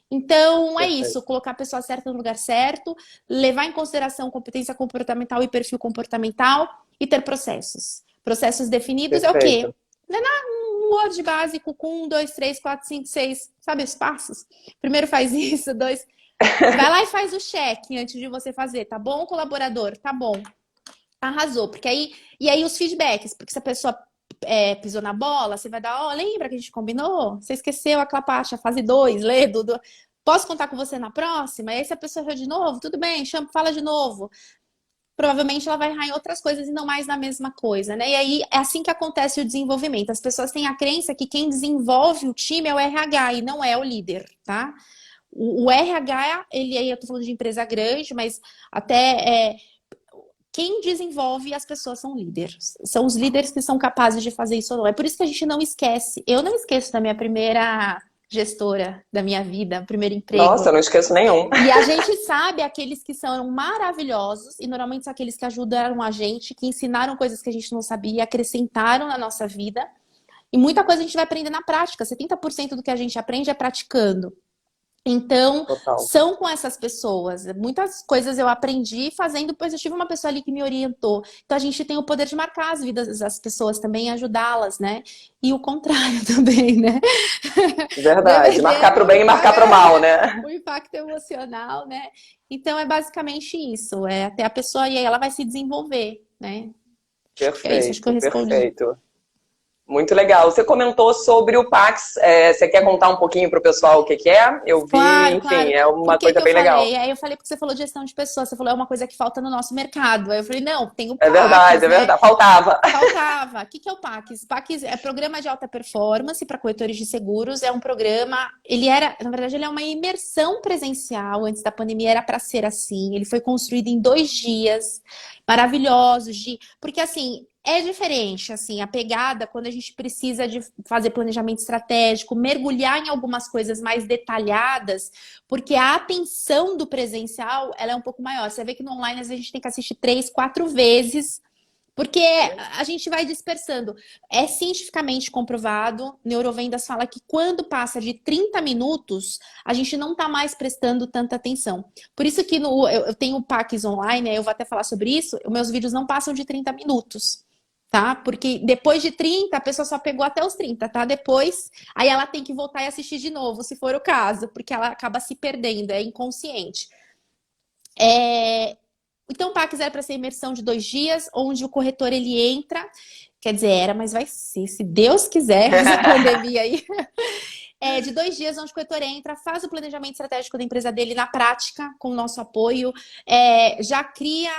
Então, é isso, colocar a pessoa certa no lugar certo, levar em consideração competência comportamental e perfil comportamental e ter processos. Processos definidos. Perfeito. É o quê? Um Word básico com 1, 2, 3, 4, 5, 6, sabe os passos? Primeiro faz isso, 2. Vai lá e faz o check antes de você fazer, tá bom, colaborador? Tá bom. Arrasou, porque aí os feedbacks, porque se a pessoa pisou na bola, você vai dar, lembra que a gente combinou? Você esqueceu aquela parte, a fase 2, lê, posso contar com você na próxima? E aí se a pessoa errou de novo, tudo bem, fala de novo. Provavelmente ela vai errar em outras coisas e não mais na mesma coisa, né? E aí é assim que acontece o desenvolvimento. As pessoas têm a crença que quem desenvolve o time é o RH e não é o líder, tá? O RH, aí eu tô falando de empresa grande, mas até quem desenvolve as pessoas são líderes. São os líderes que são capazes de fazer isso ou não. É por isso que a gente não esquece. Eu não esqueço da minha primeira gestora da minha vida, primeiro emprego. Nossa, eu não esqueço nenhum. E a gente sabe aqueles que são maravilhosos, e normalmente são aqueles que ajudaram a gente, que ensinaram coisas que a gente não sabia, acrescentaram na nossa vida. E muita coisa a gente vai aprender na prática. 70% do que a gente aprende é praticando. Então, Total. são com essas pessoas. Muitas coisas eu aprendi fazendo, depois eu tive uma pessoa ali que me orientou. Então, a gente tem o poder de marcar as vidas das pessoas também, ajudá-las, né? E o contrário também, né? Verdade. Marcar pro bem e marcar pro mal, né? O impacto emocional, né? Então, é basicamente isso. É até a pessoa, e aí ela vai se desenvolver, né? Perfeito, É isso, acho que eu respondi. perfeito. Muito legal. Você comentou sobre o Pax. Você quer contar um pouquinho para o pessoal o que que é? Eu vi, Claro, enfim, claro. é uma Por que coisa que eu bem legal. falei? Aí eu falei porque você falou de gestão de pessoas, você falou é uma coisa que falta no nosso mercado. Aí eu falei, não, tem o É PAX, verdade, é né? verdade. Faltava. Faltava. O que que é o PAX? PAX é programa de alta performance para corretores de seguros. É um programa, ele era, na verdade, ele é uma imersão presencial. Antes da pandemia era para ser assim. Ele foi construído em 2 dias, maravilhosos, porque assim, é diferente, assim, a pegada quando a gente precisa de fazer planejamento estratégico, mergulhar em algumas coisas mais detalhadas, porque a atenção do presencial, ela é um pouco maior. Você vê que no online às vezes a gente tem que assistir 3, 4 vezes, porque a gente vai dispersando. É cientificamente comprovado, Neurovendas fala que quando passa de 30 minutos, a gente não está mais prestando tanta atenção. Por isso que eu tenho o PAX online, aí eu vou até falar sobre isso, os meus vídeos não passam de 30 minutos. Tá? Porque depois de 30, a pessoa só pegou até os 30, tá? Depois, aí ela tem que voltar e assistir de novo, se for o caso, porque ela acaba se perdendo, é inconsciente. Então, o PAX era para ser imersão de 2 dias, onde o corretor ele entra, quer dizer, era, mas vai ser, se Deus quiser, essa pandemia aí. De 2 dias, onde o corretor entra, faz o planejamento estratégico da empresa dele na prática, com o nosso apoio, já cria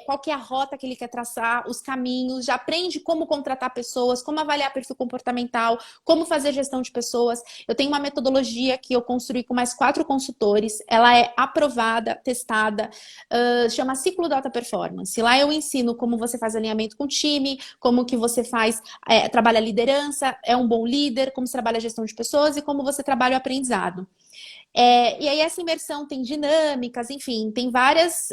qual que é a rota que ele quer traçar, os caminhos, já aprende como contratar pessoas, como avaliar perfil comportamental, como fazer gestão de pessoas. Eu tenho uma metodologia que eu construí com mais 4 consultores, ela é aprovada, testada, chama Ciclo da Alta Performance. Lá eu ensino como você faz alinhamento com o time, como que você faz, trabalha a liderança, é um bom líder, como você trabalha a gestão de pessoas e como você trabalha o aprendizado. E aí essa imersão tem dinâmicas, enfim, tem várias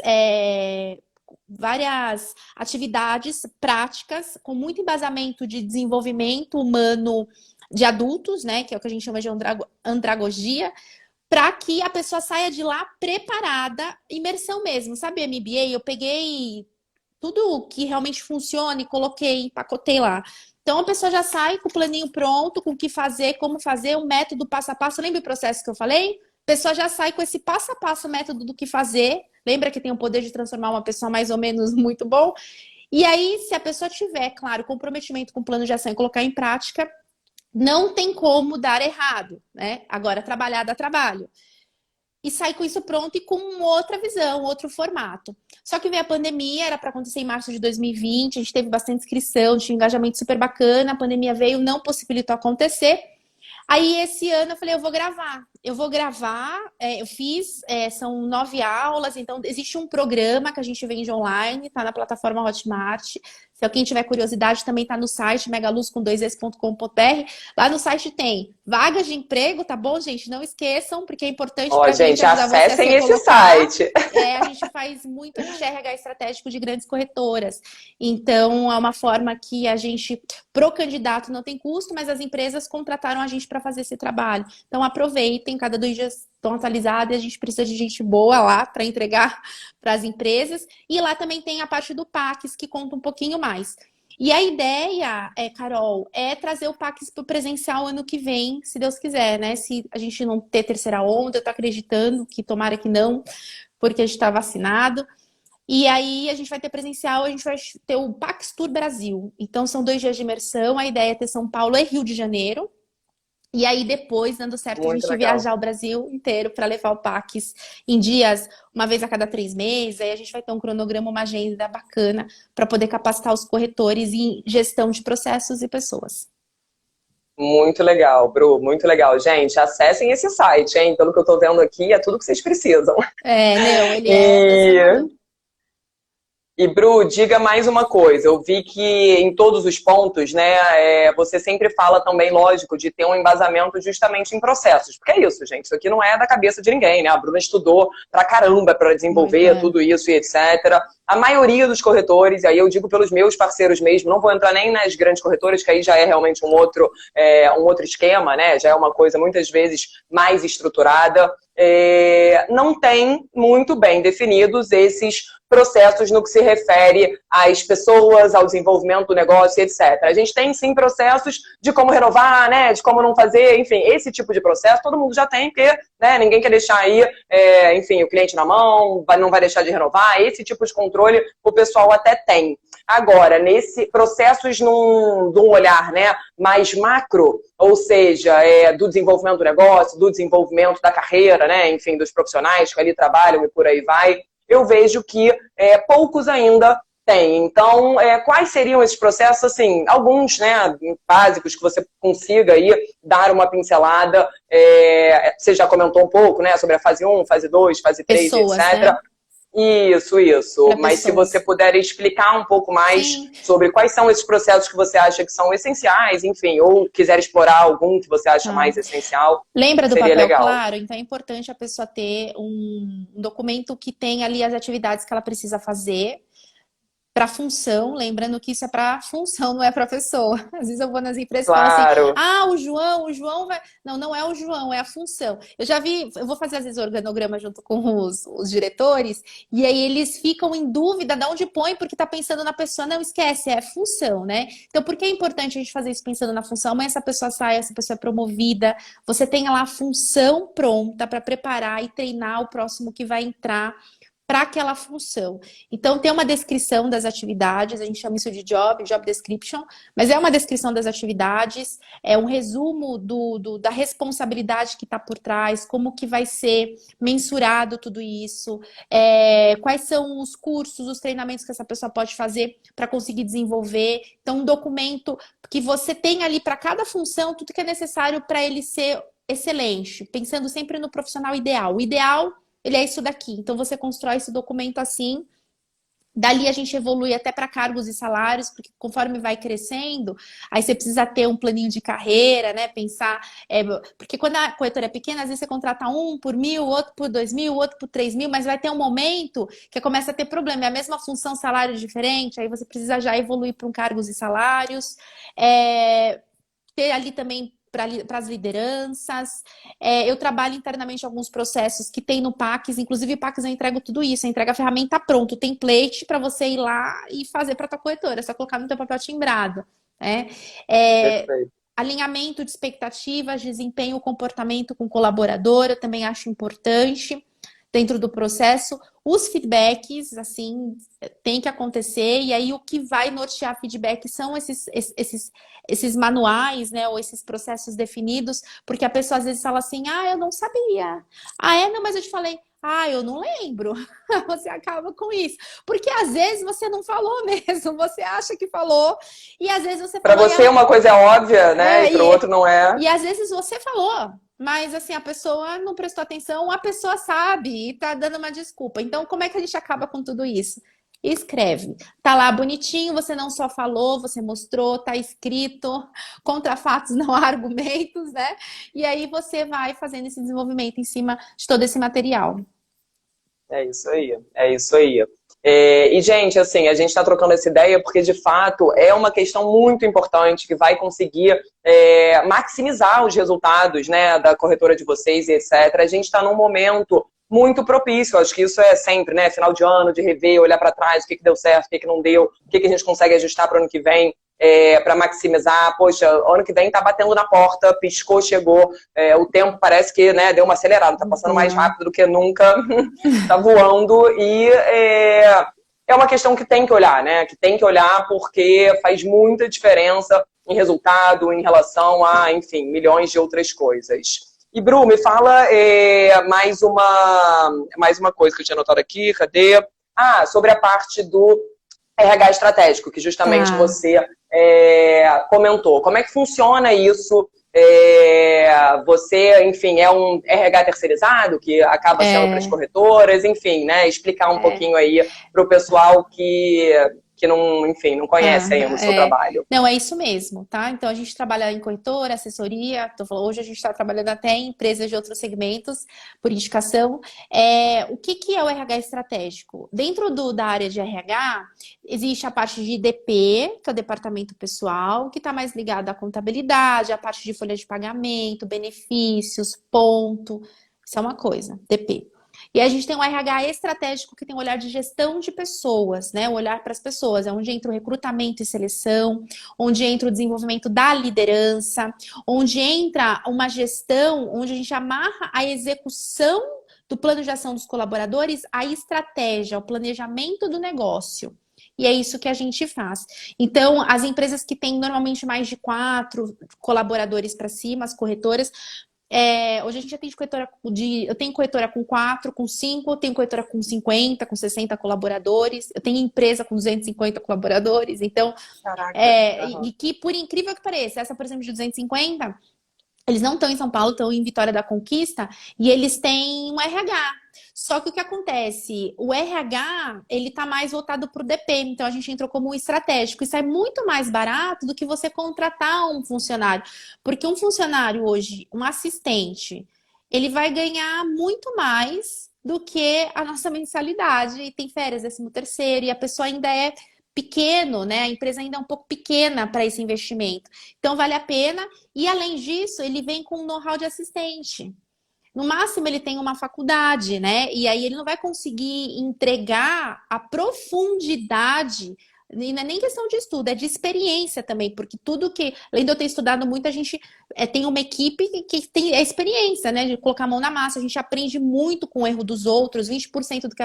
atividades práticas com muito embasamento de desenvolvimento humano de adultos, né, que é o que a gente chama de andragogia, para que a pessoa saia de lá preparada, imersão mesmo, sabe, MBA? Eu peguei tudo que realmente funciona e coloquei, empacotei lá. Então, a pessoa já sai com o planinho pronto, com o que fazer, como fazer, o método passo a passo. Lembra o processo que eu falei? A pessoa já sai com esse passo a passo, método do que fazer. Lembra que tem o poder de transformar uma pessoa mais ou menos muito bom? E aí, se a pessoa tiver, claro, comprometimento com o plano de ação e colocar em prática, não tem como dar errado, né? Agora, trabalhar dá trabalho. E sair com isso pronto e com outra visão, outro formato. Só que veio a pandemia, era para acontecer em março de 2020, a gente teve bastante inscrição, tinha um engajamento super bacana, a pandemia veio, não possibilitou acontecer. Aí esse ano eu falei, eu vou gravar, eu fiz, são 9 aulas, então existe um programa que a gente vende online, tá na plataforma Hotmart. Se alguém tiver curiosidade, também tá no site megaluz.com.br. Lá no site tem vagas de emprego, tá bom, gente? Não esqueçam, porque é importante pra gente ajudar você a se acessem esse colocar. site. A gente faz muito RH estratégico de grandes corretoras. Então, é uma forma que a gente, pro candidato, não tem custo, mas as empresas contrataram a gente para fazer esse trabalho. Então, aproveitem, cada 2 dias estão atualizados e a gente precisa de gente boa lá para entregar para as empresas. E lá também tem a parte do PAX, que conta um pouquinho mais. E a ideia, Carol, é trazer o PAX para o presencial ano que vem, se Deus quiser, né? Se a gente não ter terceira onda, eu tô acreditando que tomara que não, porque a gente está vacinado. E aí a gente vai ter presencial, a gente vai ter o PAX Tour Brasil. Então são 2 dias de imersão, a ideia é ter São Paulo e Rio de Janeiro. E aí depois, dando certo, Muito a gente legal. viajar o Brasil inteiro para levar o PAX em dias, uma vez a cada 3 meses. Aí a gente vai ter um cronograma, uma agenda bacana para poder capacitar os corretores em gestão de processos e pessoas. Muito legal, Bru, muito legal. Gente, acessem esse site, hein? Pelo que eu tô vendo aqui, é tudo que vocês precisam. Não, ele é transformador. E, Bru, diga mais uma coisa. Eu vi que em todos os pontos, né, você sempre fala também, lógico, de ter um embasamento justamente em processos. Porque é isso, gente. Isso aqui não é da cabeça de ninguém, né? A Bruna estudou pra caramba para desenvolver tudo isso e etc. A maioria dos corretores, e aí eu digo pelos meus parceiros mesmo, não vou entrar nem nas grandes corretoras, que aí já é realmente um outro esquema, né? Já é uma coisa muitas vezes mais estruturada. Não tem muito bem definidos esses processos no que se refere às pessoas, ao desenvolvimento do negócio, etc. A gente tem, sim, processos de como renovar, né, de como não fazer, enfim, esse tipo de processo todo mundo já tem, porque, né, ninguém quer deixar aí, enfim, o cliente na mão, não vai deixar de renovar, esse tipo de controle o pessoal até tem. Agora, nesse processos de um olhar, né, mais macro, ou seja, do desenvolvimento do negócio, do desenvolvimento da carreira, né, enfim, dos profissionais que ali trabalham e por aí vai, eu vejo que poucos ainda têm. Então, quais seriam esses processos? Assim, alguns, né, básicos que você consiga aí dar uma pincelada. Você já comentou um pouco, né, sobre a fase 1, fase 2, fase 3, Pessoas, etc. né? Isso. Para Mas se pessoas. você puder explicar um pouco mais Sim. sobre quais são esses processos que você acha que são essenciais, enfim, ou quiser explorar algum que você acha mais essencial, Lembra do seria papel legal. claro? Então é importante a pessoa ter um documento que tem ali as atividades que ela precisa fazer para função, lembrando que isso é para função, não é para pessoa. Às vezes eu vou nas empresas e falo assim: Claro. ah, o João vai. Não, não é o João, é a função. Eu já vi, eu vou fazer às vezes organograma junto com os diretores, e aí eles ficam em dúvida de onde põe, porque tá pensando na pessoa. Não esquece, é função, né? Então, por que é importante a gente fazer isso pensando na função? Amanhã essa pessoa sai, essa pessoa é promovida, você tem lá a função pronta para preparar e treinar o próximo que vai entrar para aquela função. Então, tem uma descrição das atividades, a gente chama isso de job description, mas é uma descrição das atividades, é um resumo da responsabilidade que está por trás, como que vai ser mensurado tudo isso, quais são os cursos, os treinamentos que essa pessoa pode fazer para conseguir desenvolver. Então, um documento que você tem ali para cada função, tudo que é necessário para ele ser excelente, pensando sempre no profissional ideal. O ideal ele é isso daqui. Então, você constrói esse documento assim. Dali a gente evolui até para cargos e salários, porque conforme vai crescendo, aí você precisa ter um planinho de carreira, né? Pensar. Porque quando a corretora é pequena, às vezes você contrata um por 1.000, outro por 2.000, outro por 3.000, mas vai ter um momento que começa a ter problema. É a mesma função, salário diferente, aí você precisa já evoluir para um cargos e salários. Ter ali também para as lideranças. Eu trabalho internamente alguns processos que tem no Pax, inclusive Pax eu entrego tudo isso, eu entrego a ferramenta pronta, o template para você ir lá e fazer para a tua corretora, é só colocar no teu papel timbrado. Né? Perfeito. Alinhamento de expectativas, desempenho, comportamento com colaborador, eu também acho importante dentro do processo. Os feedbacks, assim, tem que acontecer, e aí o que vai nortear feedback são esses manuais, né, ou esses processos definidos, porque a pessoa às vezes fala assim, ah, eu não sabia. Ah, não, mas eu te falei. Ah, eu não lembro. Você acaba com isso. Porque às vezes você não falou mesmo, você acha que falou, e às vezes você Para falou... você uma coisa é óbvia, né? E para o outro não é. E às vezes você falou, mas assim, a pessoa não prestou atenção, a pessoa sabe e tá dando uma desculpa. Então, como é que a gente acaba com tudo isso? Escreve. Tá lá bonitinho, você não só falou, você mostrou, tá escrito, contra fatos não há argumentos, né? E aí você vai fazendo esse desenvolvimento em cima de todo esse material. É isso aí, é isso aí. E, gente, assim, a gente está trocando essa ideia porque, de fato, é uma questão muito importante que vai conseguir maximizar os resultados, né, da corretora de vocês e etc. A gente está num momento muito propício, acho que isso é sempre, né, final de ano, de rever, olhar para trás, o que deu certo, o que não deu, o que a gente consegue ajustar para o ano que vem. Para maximizar, poxa, ano que vem tá batendo na porta, piscou, chegou, o tempo parece que, né, deu uma acelerada, tá passando mais rápido do que nunca, tá voando e é uma questão que tem que olhar, né, que tem que olhar porque faz muita diferença em resultado, em relação a, enfim, milhões de outras coisas. E, Bru, me fala mais uma coisa que eu tinha anotado aqui, cadê? Sobre a parte do RH estratégico, que justamente você comentou. Como é que funciona isso Você, enfim, é um RH terceirizado que acaba sendo para as corretoras, enfim, né? Explicar um pouquinho aí para o pessoal que não, enfim, não conhece ainda o seu trabalho. Não, é isso mesmo, tá? Então a gente trabalha em corretora, assessoria, tô falando, hoje a gente está trabalhando até em empresas de outros segmentos, por indicação. O que é o RH estratégico? Dentro da área de RH, existe a parte de DP, que é o departamento pessoal, que está mais ligado à contabilidade, à parte de folha de pagamento, benefícios, ponto. Isso é uma coisa, DP. E a gente tem um RH estratégico que tem um olhar de gestão de pessoas, né? O olhar para as pessoas, é onde entra o recrutamento e seleção, onde entra o desenvolvimento da liderança, onde entra uma gestão, onde a gente amarra a execução do plano de ação dos colaboradores à estratégia, ao planejamento do negócio. E é isso que a gente faz. Então, as empresas que têm normalmente mais de 4 colaboradores para cima, as corretoras, hoje a gente já tem corretora eu tenho corretora com 4, com 5, eu tenho corretora com 50, com 60 colaboradores, eu tenho empresa com 250 colaboradores, então, Caraca, e que por incrível que pareça, essa, por exemplo, de 250, eles não estão em São Paulo, estão em Vitória da Conquista, e eles têm um RH. Só que o que acontece? O RH, ele tá mais voltado para o DP, então a gente entrou como um estratégico. Isso é muito mais barato do que você contratar um funcionário. Porque um funcionário hoje, um assistente, ele vai ganhar muito mais do que a nossa mensalidade. E tem férias, 13º, e a pessoa ainda é pequeno, né? A empresa ainda é um pouco pequena para esse investimento. Então vale a pena. E além disso, ele vem com um know-how de assistente. No máximo, ele tem uma faculdade, né? E aí ele não vai conseguir entregar a profundidade, e não é nem questão de estudo, é de experiência também, porque tudo que, além de eu ter estudado muito, a gente tem uma equipe que tem a experiência, né? De colocar a mão na massa, a gente aprende muito com o erro dos outros, 20% do que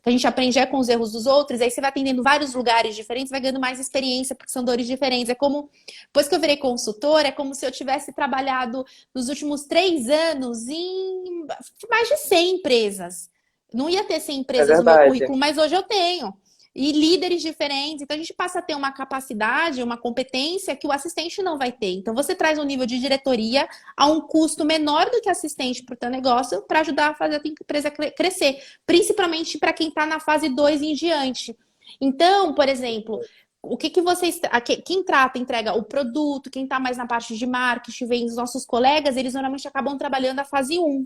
a gente aprende é com os erros dos outros, aí você vai atendendo vários lugares diferentes, vai ganhando mais experiência, porque são dores diferentes. É como, depois que eu virei consultora, é como se eu tivesse trabalhado nos últimos 3 anos em mais de 100 empresas. Não ia ter 100 empresas no meu currículo, mas hoje eu tenho. E líderes diferentes, então a gente passa a ter uma capacidade, uma competência que o assistente não vai ter. Então você traz um nível de diretoria a um custo menor do que assistente para o teu negócio para ajudar a fazer a tua empresa crescer, principalmente para quem está na fase 2 em diante. Então, por exemplo, o que vocês, quem trata, entrega o produto, quem está mais na parte de marketing, vem os nossos colegas, eles normalmente acabam trabalhando a fase 1.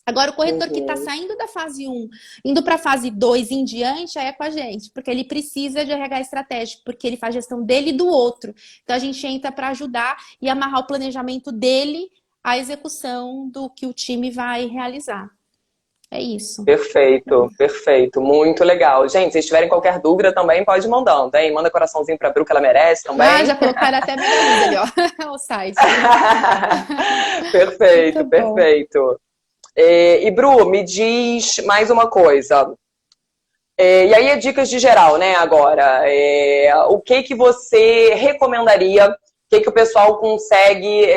Agora, o corretor que está saindo da fase 1, indo para a fase 2 em diante, aí é com a gente, porque ele precisa de RH estratégico, porque ele faz gestão dele e do outro. Então, a gente entra para ajudar e amarrar o planejamento dele à execução do que o time vai realizar. É isso. Perfeito, perfeito. Muito legal. Gente, se vocês tiverem qualquer dúvida também, pode ir mandando, hein? Manda coraçãozinho pra Bru, que ela merece também. Já colocaram até Mega ali, ó, o site. Perfeito, perfeito. E Bru, me diz mais uma coisa. E aí é dicas de geral, né, agora. O que você recomendaria, o que o pessoal consegue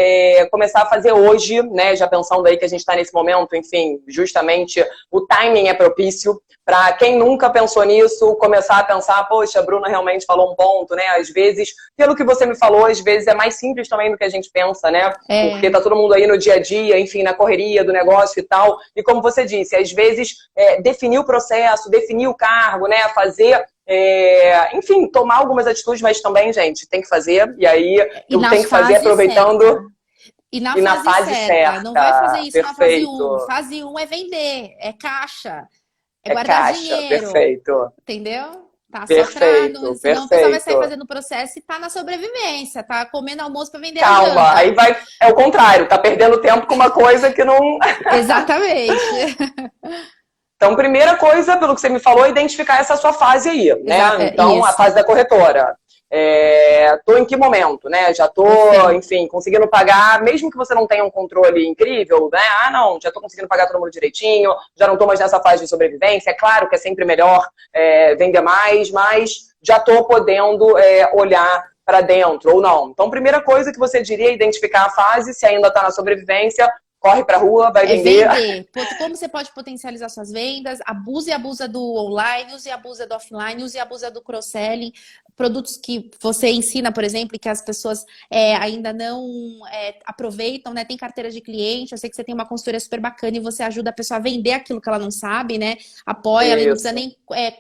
começar a fazer hoje, né, já pensando aí que a gente está nesse momento, enfim, justamente o timing é propício para quem nunca pensou nisso, começar a pensar, poxa, a Bruna realmente falou um ponto, né, às vezes, pelo que você me falou, às vezes é mais simples também do que a gente pensa, né, porque tá todo mundo aí no dia a dia, enfim, na correria do negócio e tal, e como você disse, às vezes definir o processo, definir o cargo, né, fazer... enfim, tomar algumas atitudes, mas também, gente, tem que fazer. E aí eu tenho que fazer aproveitando. Certa. E na fase certa. Não vai fazer isso perfeito. Na fase 1. Fase 1 é vender, é caixa, é guardar caixa, dinheiro. Perfeito. Entendeu? Tá perfeito, só senão o pessoal vai sair fazendo processo e tá na sobrevivência, tá comendo almoço para vender a janta. Calma, aí vai. É o contrário, tá perdendo tempo com uma coisa que não. Exatamente. Então, primeira coisa, pelo que você me falou, é identificar essa sua fase aí, né? Exato, então, isso. A fase da corretora. Tô em que momento, né? Já tô, enfim, conseguindo pagar, mesmo que você não tenha um controle incrível, né? Não, já tô conseguindo pagar todo mundo direitinho, já não tô mais nessa fase de sobrevivência. É claro que é sempre melhor vender mais, mas já tô podendo olhar para dentro ou não. Então, primeira coisa que você diria é identificar a fase, se ainda tá na sobrevivência, corre pra rua, vai É vender. vender. Como você pode potencializar suas vendas? Abuse e abusa do online, use e abusa do offline, use e abusa do cross-selling. Produtos que você ensina, por exemplo, e que as pessoas ainda não aproveitam, né? Tem carteira de cliente, eu sei que você tem uma consultoria super bacana e você ajuda a pessoa a vender aquilo que ela não sabe, né? Apoia ela e não precisa Isso.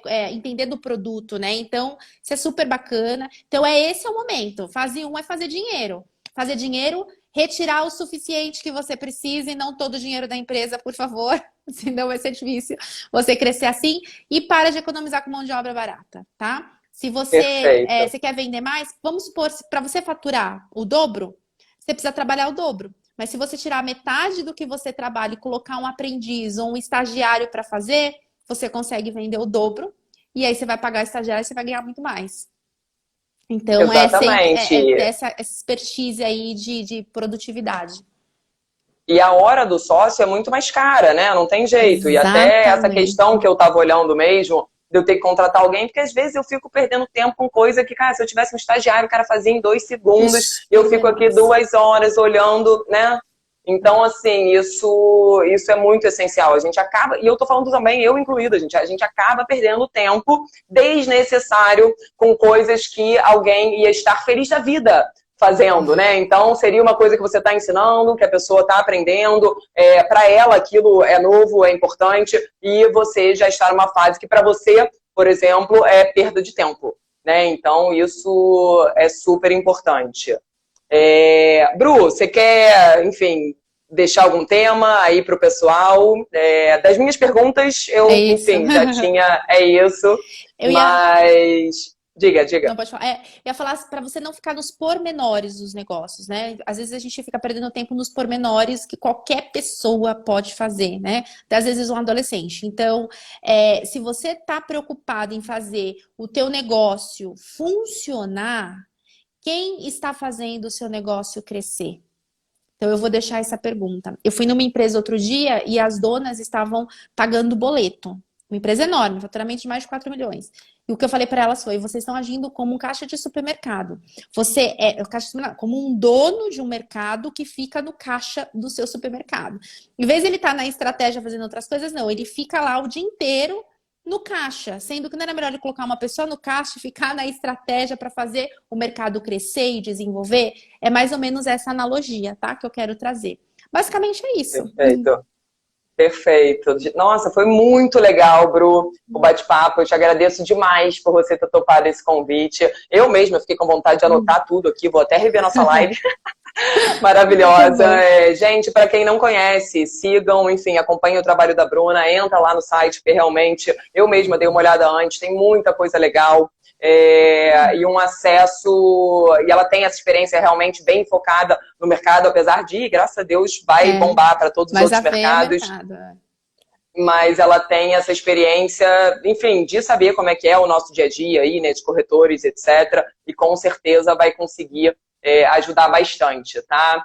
nem entender do produto, né? Então, isso é super bacana. Então, esse é o momento. Fase 1 é fazer dinheiro. Fazer dinheiro, retirar o suficiente que você precisa e não todo o dinheiro da empresa, por favor, senão vai ser difícil você crescer assim. E para de economizar com mão de obra barata, tá? Se Perfeito. você quer vender mais, vamos supor, para você faturar o dobro, você precisa trabalhar o dobro. Mas se você tirar metade do que você trabalha e colocar um aprendiz ou um estagiário para fazer, você consegue vender o dobro. E aí você vai pagar o estagiário e você vai ganhar muito mais. Então, é sempre Exatamente. essa expertise aí de produtividade. E a hora do sócio é muito mais cara, né? Não tem jeito. E até essa questão Exatamente. que eu tava olhando mesmo, de eu ter que contratar alguém, porque às vezes eu fico perdendo tempo com coisa que, cara, se eu tivesse um estagiário, o cara fazia em 2 segundos, eu Super fico aqui veloz. 2 horas olhando, né? Então, assim, isso é muito essencial. A gente acaba, e eu tô falando também, eu incluída, a gente acaba perdendo tempo desnecessário com coisas que alguém ia estar feliz da vida fazendo, né? Então, seria uma coisa que você está ensinando, que a pessoa está aprendendo, para ela aquilo é novo, é importante, e você já está numa fase que para você, por exemplo, é perda de tempo, né? Então, isso é super importante. Bru, você quer, enfim, deixar algum tema aí para o pessoal? Das minhas perguntas, É eu, isso. enfim, já tinha, isso, Eu ia. mas diga, Não, diga. pode falar. Eu ia falar para você não ficar nos pormenores dos negócios, né? Às vezes a gente fica perdendo tempo nos pormenores que qualquer pessoa pode fazer, né? Até às vezes um adolescente. Então, se você está preocupado em fazer o teu negócio funcionar, quem está fazendo o seu negócio crescer? Então, eu vou deixar essa pergunta. Eu fui numa empresa outro dia e as donas estavam pagando boleto. Uma empresa enorme, faturamento de mais de 4 milhões. E o que eu falei para elas foi: vocês estão agindo como um caixa de supermercado. Você como um dono de um mercado que fica no caixa do seu supermercado. Em vez de ele estar na estratégia fazendo outras coisas, não. Ele fica lá o dia inteiro no caixa, sendo que não era melhor ele colocar uma pessoa no caixa e ficar na estratégia para fazer o mercado crescer e desenvolver? É mais ou menos essa analogia, tá? Que eu quero trazer. Basicamente é isso. Perfeito. Perfeito. Nossa, foi muito legal, Bru, o bate-papo. Eu te agradeço demais por você ter topado esse convite. Eu mesma fiquei com vontade de anotar tudo aqui, vou até rever nossa live. Muito Maravilhosa. bom. Gente, para quem não conhece, sigam, enfim, acompanhem o trabalho da Bruna, entra lá no site, porque realmente eu mesma dei uma olhada antes, tem muita coisa legal. E um acesso, e ela tem essa experiência realmente bem focada no mercado, apesar de, graças a Deus, vai É, bombar para todos os mas a outros ver é mercados, mercado. mas ela tem essa experiência, enfim, de saber como é que é o nosso dia a dia aí, né, de corretores, etc. E com certeza vai conseguir ajudar bastante, tá?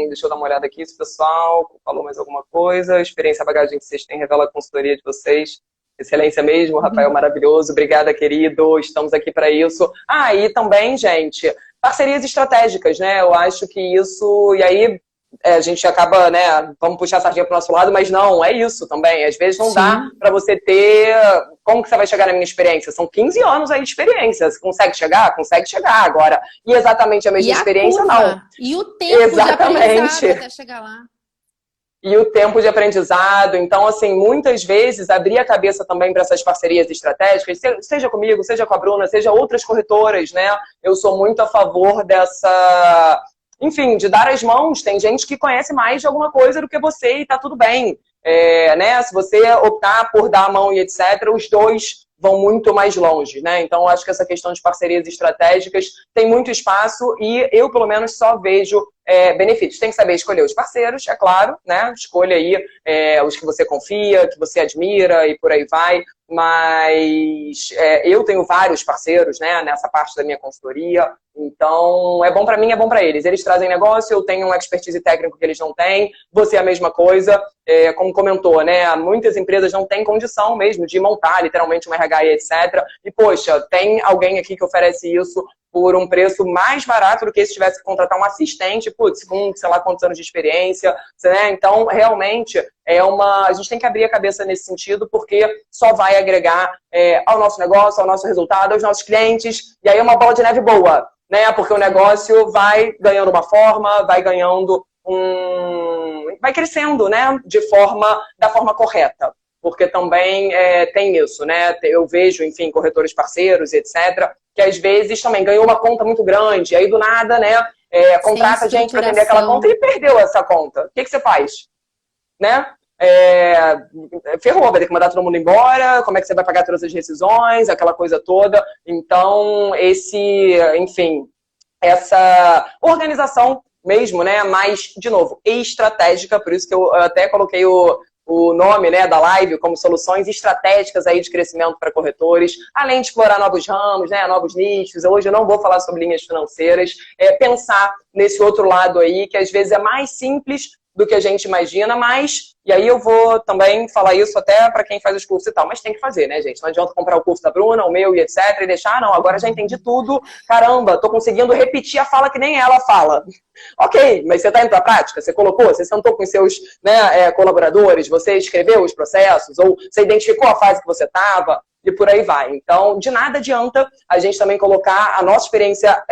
Deixa eu dar uma olhada aqui se o pessoal falou mais alguma coisa. Experiência, a bagagem que vocês têm revela a consultoria de vocês. Excelência mesmo, Rafael, maravilhoso. Obrigada, querido. Estamos aqui para isso. E também, gente, parcerias estratégicas, né? Eu acho que isso... E aí, a gente acaba, né? Vamos puxar a sardinha para o nosso lado, mas não, é isso também. Às vezes não dá Sim. para você ter... Como que você vai chegar na minha experiência? São 15 anos aí de experiência. Você consegue chegar? Consegue chegar agora. E exatamente a mesma E a experiência, não. curva, e o tempo de aprendizado Exatamente. até chegar lá. E o tempo de aprendizado. Então, assim, muitas vezes abrir a cabeça também para essas parcerias estratégicas, seja comigo, seja com a Bruna, seja outras corretoras, né? Eu sou muito a favor dessa, enfim, de dar as mãos. Tem gente que conhece mais de alguma coisa do que você e tá tudo bem. Né? Se você optar por dar a mão e etc., os dois vão muito mais longe, né? Então, eu acho que essa questão de parcerias estratégicas tem muito espaço e eu, pelo menos, só vejo benefícios. Tem que saber escolher os parceiros, é claro, né? Escolha aí os que você confia, que você admira e por aí vai. Mas eu tenho vários parceiros, né, nessa parte da minha consultoria. Então, é bom para mim, é bom para eles. Eles trazem negócio, eu tenho um expertise técnico que eles não têm. Você é a mesma coisa. Como comentou, né? Muitas empresas não têm condição mesmo de montar literalmente uma RH e etc. E, poxa, tem alguém aqui que oferece isso por um preço mais barato do que se tivesse que contratar um assistente, putz, com sei lá quantos anos de experiência, né? Então, realmente, a gente tem que abrir a cabeça nesse sentido, porque só vai agregar ao nosso negócio, ao nosso resultado, aos nossos clientes, e aí é uma bola de neve boa, né? Porque o negócio vai ganhando uma forma, vai ganhando vai crescendo, né? Da forma correta. Porque também tem isso, né? Eu vejo, enfim, corretores parceiros, etc., que às vezes também ganhou uma conta muito grande, aí do nada, né? Contrata gente para atender aquela conta e perdeu essa conta. O que você faz? Né? Ferrou, vai ter que mandar todo mundo embora, como é que você vai pagar todas as rescisões, aquela coisa toda. Então, enfim, essa organização mesmo, né? Mais, de novo, estratégica, por isso que eu até coloquei o nome, né, da live como soluções estratégicas aí de crescimento para corretores, além de explorar novos ramos, né, novos nichos. Hoje eu não vou falar sobre linhas financeiras, pensar nesse outro lado aí, que às vezes é mais simples do que a gente imagina, mas, e aí eu vou também falar isso até para quem faz os cursos e tal, mas tem que fazer, né, gente? Não adianta comprar o curso da Bruna, o meu e etc, e deixar, não, agora já entendi tudo, caramba, tô conseguindo repetir a fala que nem ela fala. Ok, mas você está indo para a prática? Você colocou? Você sentou com os seus, né, colaboradores? Você escreveu os processos? Ou você identificou a fase que você estava? E por aí vai. Então, de nada adianta a gente também colocar a nossa experiência,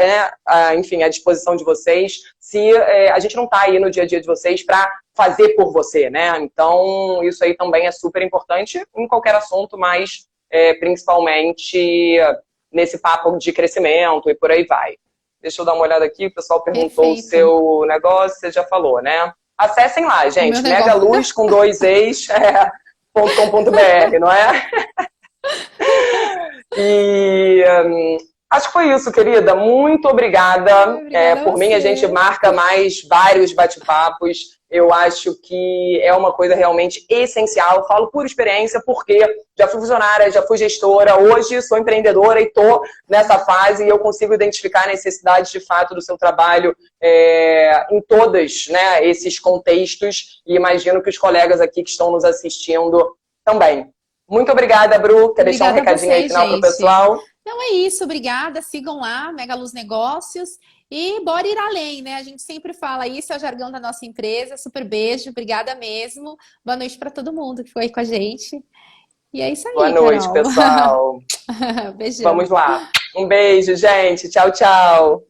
enfim, à disposição de vocês, se a gente não está aí no dia a dia de vocês para fazer por você, né? Então, isso aí também é super importante em qualquer assunto, mas principalmente nesse papo de crescimento e por aí vai. Deixa eu dar uma olhada aqui, o pessoal perguntou o seu negócio, você já falou, né? Acessem lá, gente, megaluz com 2ex.com.br, não é? E acho que foi isso, querida. Muito obrigada. Por mim, a gente marca mais vários bate-papos. Eu acho que é uma coisa realmente essencial. Eu falo por experiência, porque já fui funcionária, já fui gestora, hoje sou empreendedora e estou nessa fase e eu consigo identificar a necessidade de fato do seu trabalho em todos, né, esses contextos, e imagino que os colegas aqui que estão nos assistindo também. Muito obrigada, Bru. Quer deixar um recadinho aí final para o pessoal? Não, é isso. Obrigada. Sigam lá, Megaluz Negócios. E bora ir além, né? A gente sempre fala isso, é o jargão da nossa empresa. Super beijo. Obrigada mesmo. Boa noite para todo mundo que ficou aí com a gente. E é isso aí, Boa noite, Carol. pessoal. Beijão. Vamos lá. Um beijo, gente. Tchau, tchau.